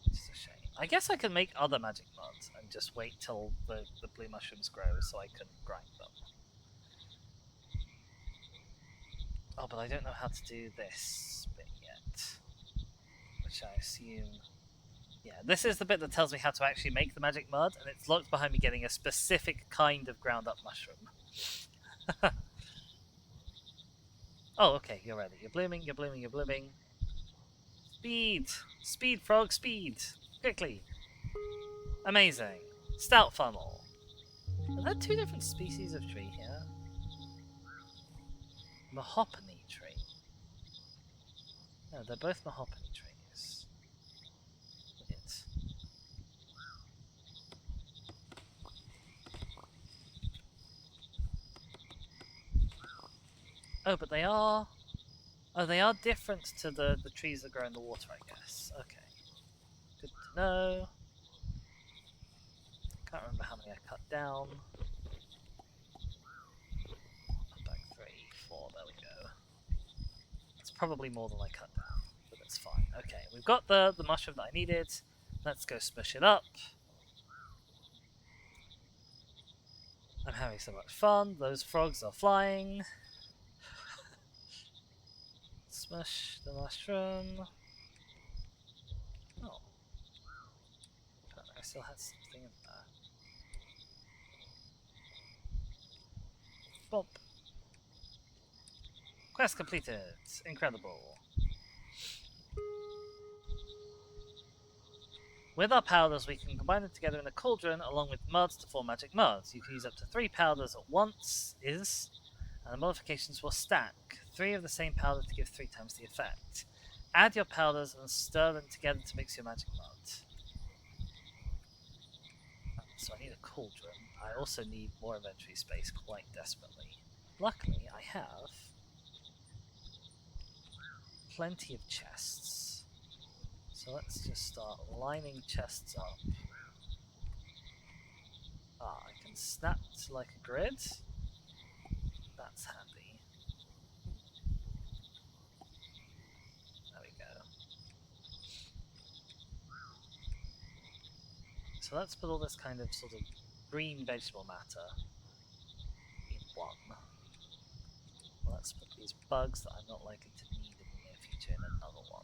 S1: which is a shame. I guess I can make other magic muds and just wait till the blue mushrooms grow so I can grind them. Oh, but I don't know how to do this bit yet. Which I assume... Yeah, this is the bit that tells me how to actually make the magic mud, and it's locked behind me getting a specific kind of ground up mushroom. Oh, okay, you're ready. You're blooming, you're blooming, you're blooming. Speed! Speed, frog, speed! Quickly! Amazing. Stout funnel. Are there two different species of tree here? Mahogany tree. No, they're both mahogany trees. Oh, but they are... Oh, they are different to the trees that grow in the water, I guess. Okay. Good to know. Can't remember how many I cut down. Back 3, 4, there we go. It's probably more than I cut down, but that's fine. Okay, we've got the mushroom that I needed. Let's go smush it up. I'm having so much fun. Those frogs are flying. Smush the mushroom. Oh. I still had something in there. Bump. Quest completed. Incredible. With our powders, we can combine them together in a cauldron along with muds to form magic muds. You can use up to 3 powders at once, and the modifications will stack. 3 of the same powder to give 3 times the effect. Add your powders and stir them together to mix your magic mud. So I need a cauldron. I also need more inventory space quite desperately. Luckily, I have plenty of chests. So let's just start lining chests up. Ah, I can snap to like a grid. That's handy. There we go. So let's put all this kind of sort of green vegetable matter in one. Let's put these bugs that I'm not likely to need in the near future in another one.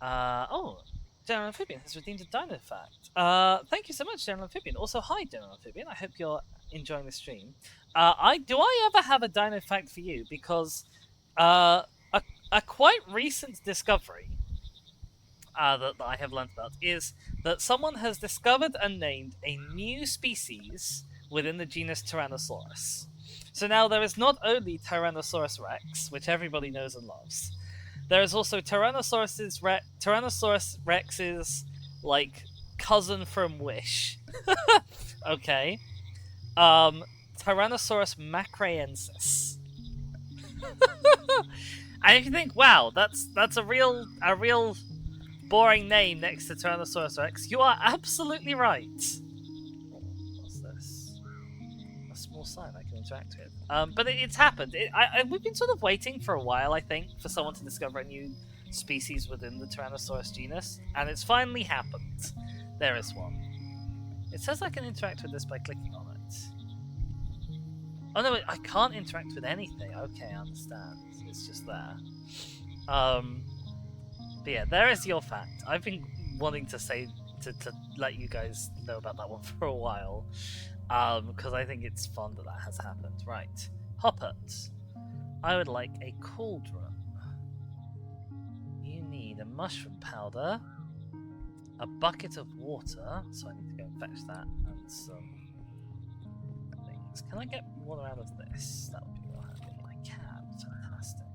S1: Oh, General Amphibian has redeemed a dino fact. Thank you so much, General Amphibian. Also, hi, General Amphibian. I hope you're enjoying the stream. Do I ever have a dino fact for you? Because a recent discovery that I have learned about is that someone has discovered and named a new species within the genus Tyrannosaurus. So now there is not only Tyrannosaurus rex, which everybody knows and loves. There is also Tyrannosaurus Rex's like cousin from Wish. Okay. Tyrannosaurus macraensis. And if you think, wow, that's a real boring name next to Tyrannosaurus Rex, you are absolutely right. What's this? A small sign I can interact with. But it's happened. We've been sort of waiting for a while, I think, for someone to discover a new species within the Tyrannosaurus genus, and it's finally happened. There is one. It says I can interact with this by clicking on it. Oh no, I can't interact with anything. Okay, I understand. It's just there. But yeah, there is your fact. I've been wanting to say to let you guys know about that one for a while, because I think it's fun that has happened. Right, Hoppert, I would like a cauldron. You need a mushroom powder, a bucket of water, so I need to go and fetch that, and some things. Can I get water out of this? That would be real handy. I can. Fantastic.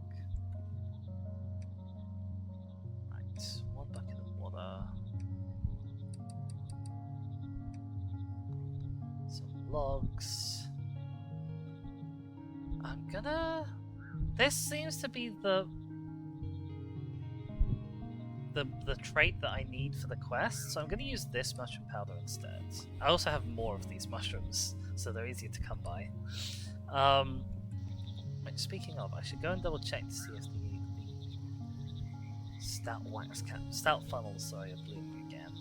S1: Right, one bucket of water. Some logs. I'm gonna... This seems to be the trait that I need for the quest, so I'm going to use this mushroom powder instead. I also have more of these mushrooms, so they're easier to come by. Wait, speaking of, I should go and double check to see if the stout funnels, sorry, are blooming again.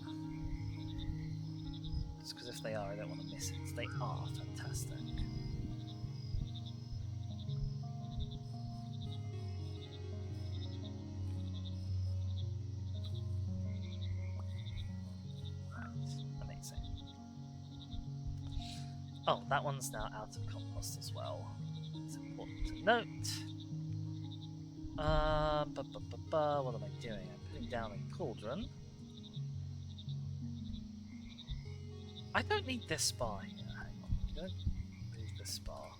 S1: Just because if they are, I don't want to miss it. They are fantastic. Oh, that one's now out of compost as well. It's important to note. What am I doing? I'm putting down a cauldron. I don't need this spar here. Hang on. I'm going to move this spar.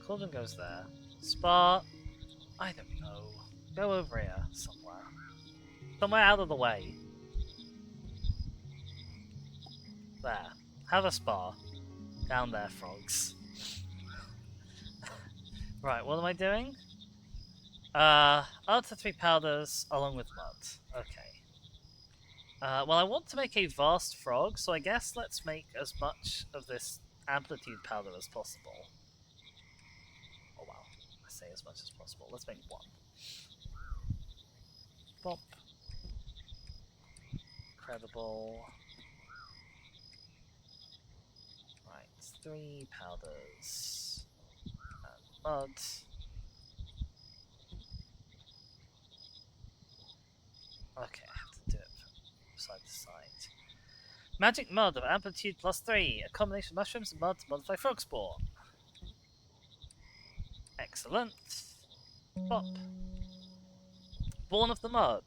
S1: Cauldron goes there. Spar. I don't know. Go over here somewhere. Somewhere out of the way. There. Have a spa. Down there, frogs. Right, what am I doing? Up to 3 powders along with mud. Okay. Well, I want to make a vast frog, so I guess let's make as much of this amplitude powder as possible. Oh wow. I say as much as possible. Let's make 1. Bop. Incredible. Right, 3 powders. And mud. Okay, I have to do it from side to side. Magic mud of amplitude +3. A combination of mushrooms and mud to modify frog spawn. Excellent. Bop. Born of the mud.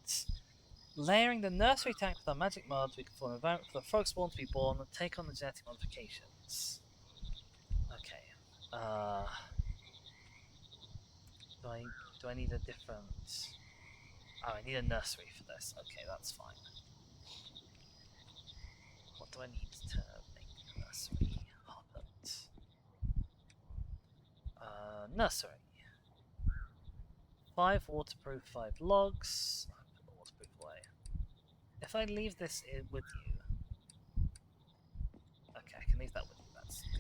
S1: Layering the nursery tank with our magic mud, we can form an environment for the frog spawn to be born and take on the genetic modifications. Okay. Do I need a different... Oh, I need a nursery for this. Okay, that's fine. What do I need to make a nursery? Hobbit. Nursery. 5 waterproof, 5 logs. I'll put the waterproof away. If I leave this with you... Okay, I can leave that with you. That's good.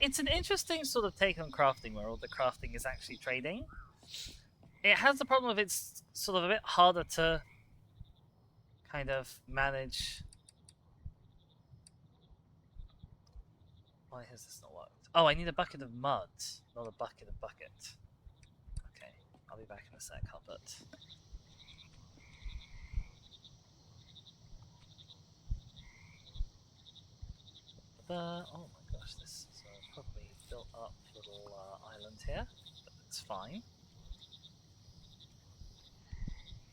S1: It's an interesting sort of take on crafting, where all the crafting is actually trading. It has the problem of it's sort of a bit harder to kind of manage. Why has this not worked? Oh, I need a bucket of mud, not a bucket of bucket. Okay. I'll be back in a sec, Hobbit. Oh my gosh, this is a probably built up little island here, but it's fine.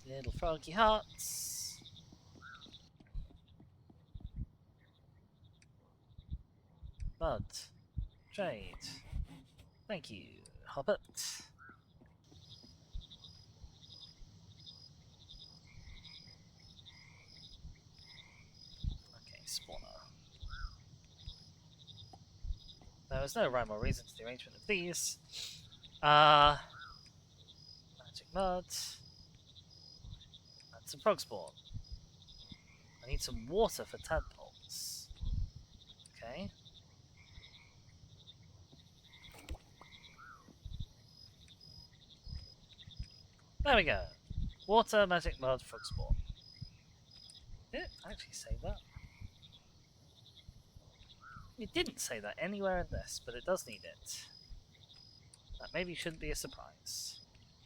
S1: Little froggy huts. Bud. Trade. Thank you, Hobbit. Okay, spawner. There was no rhyme or reason to the arrangement of these. Magic mud. And some frog spawn. I need some water for tadpoles. Okay. There we go. Water, magic mud, frog spawn. Did it actually say that? It didn't say that anywhere in this, but it does need it. That maybe shouldn't be a surprise.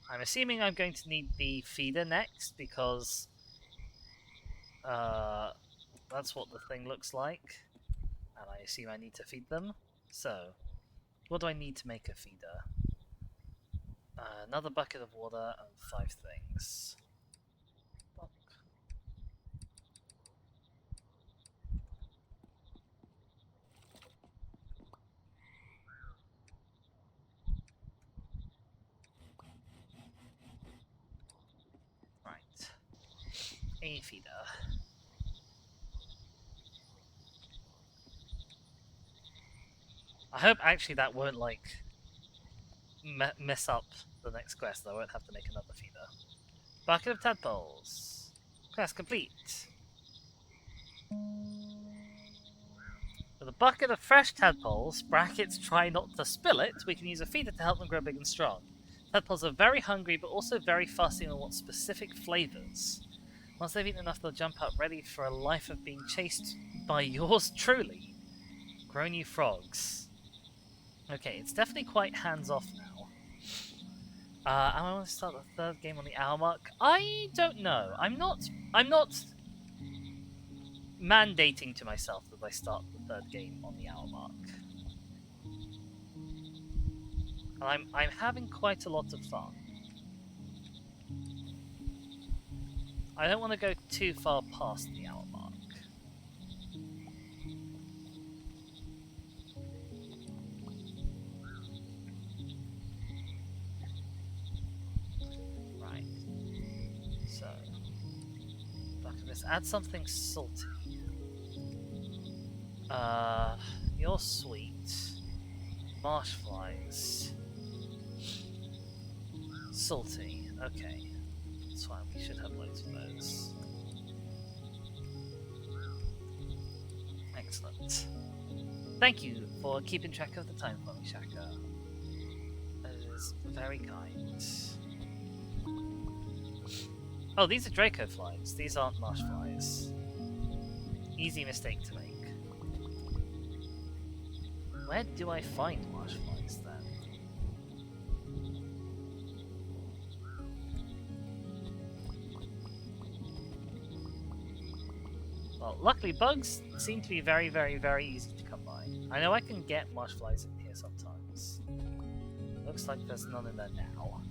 S1: I'm assuming I'm going to need the feeder next, because that's what the thing looks like. And I assume I need to feed them. So, what do I need to make a feeder? Another bucket of water and 5 things. Right. A feeder. I hope actually that won't, like, mess up the next quest. I won't have to make another feeder. Bucket of tadpoles. Quest complete. With a bucket of fresh tadpoles, brackets try not to spill it, we can use a feeder to help them grow big and strong. Tadpoles are very hungry, but also very fussy and want specific flavors. Once they've eaten enough, they'll jump out ready for a life of being chased by yours truly. Grow new frogs. Okay, it's definitely quite hands-off now. I want to start the 3rd game on the hour mark. I don't know. I'm not mandating to myself that I start the 3rd game on the hour mark. And I'm having quite a lot of fun. I don't want to go too far past the hour mark. Right. So, back to this. Add something salty. You're sweet. Marsh flies. Salty. Okay. That's fine. We should have loads of those. Excellent. Thank you for keeping track of the time for me, Shaka. That is very kind. Oh, these are Draco flies. These aren't marsh flies. Easy mistake to make. Where do I find marsh flies then? Well, luckily bugs seem to be very, very, very easy to come by. I know I can get marsh flies in here sometimes. Looks like there's none in there now.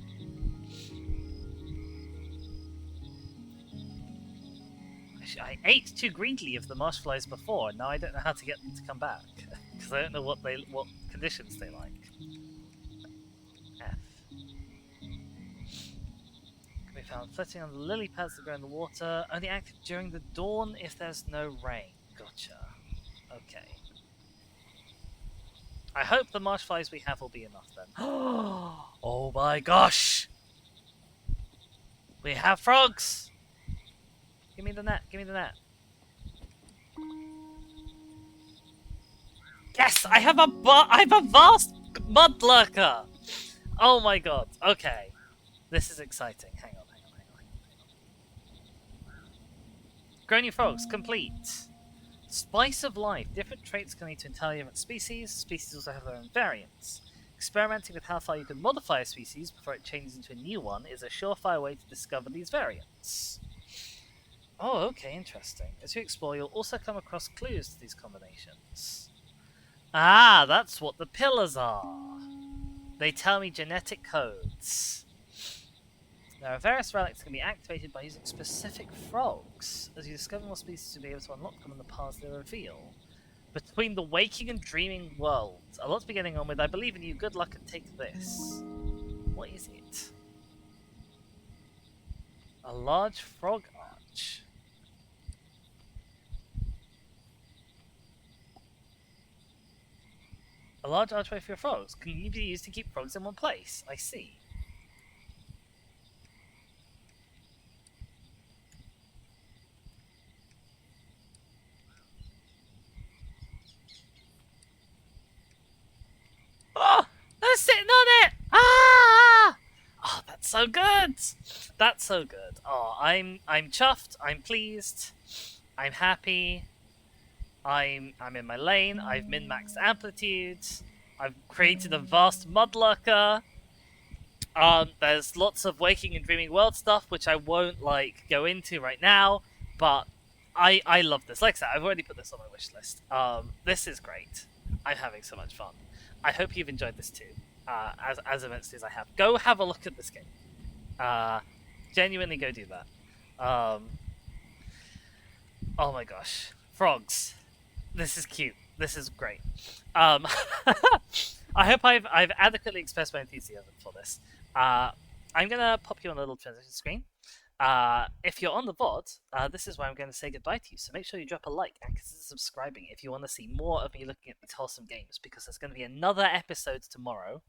S1: I ate too greedily of the marsh flies before, and now I don't know how to get them to come back. Because I don't know what conditions they like. F. Can be found flitting on the lily pads that grow in the water, only active during the dawn if there's no rain. Gotcha. Okay. I hope the marsh flies we have will be enough then. Oh my gosh! We have frogs! Give me the net, give me the net. Yes, I have a vast mud lurker! Oh my god, okay. This is exciting. Hang on. Grow new frogs, complete. Spice of life. Different traits can lead to entirely different species. Species also have their own variants. Experimenting with how far you can modify a species before it changes into a new one is a surefire way to discover these variants. Oh, okay, interesting. As you explore, you'll also come across clues to these combinations. Ah, that's what the pillars are. They tell me genetic codes. There are various relics that can be activated by using specific frogs. As you discover more species, you'll be able to unlock them in the paths they reveal. Between the waking and dreaming worlds. A lot to be getting on with. I believe in you. Good luck and take this. What is it? A large frog arch. A large archway for your frogs. Can be used to keep frogs in one place. I see. Oh! They're sitting on it! Ah! Oh, that's so good! That's so good. Oh, I'm chuffed. I'm pleased. I'm happy. I'm in my lane. I've min-maxed amplitude. I've created a vast mudlurker. There's lots of waking and dreaming world stuff which I won't go into right now, but I love this. Like I said, I've already put this on my wish list. This is great. I'm having so much fun. I hope you've enjoyed this too, as immensely as I have. Go have a look at this game. Genuinely go do that. Oh my gosh, frogs. This is cute. This is great. I hope I've adequately expressed my enthusiasm for this. I'm gonna pop you on a little transition screen. If you're on the VOD, this is where I'm going to say goodbye to you. So make sure you drop a like and consider subscribing if you want to see more of me looking at these wholesome games, because there's going to be another episode tomorrow.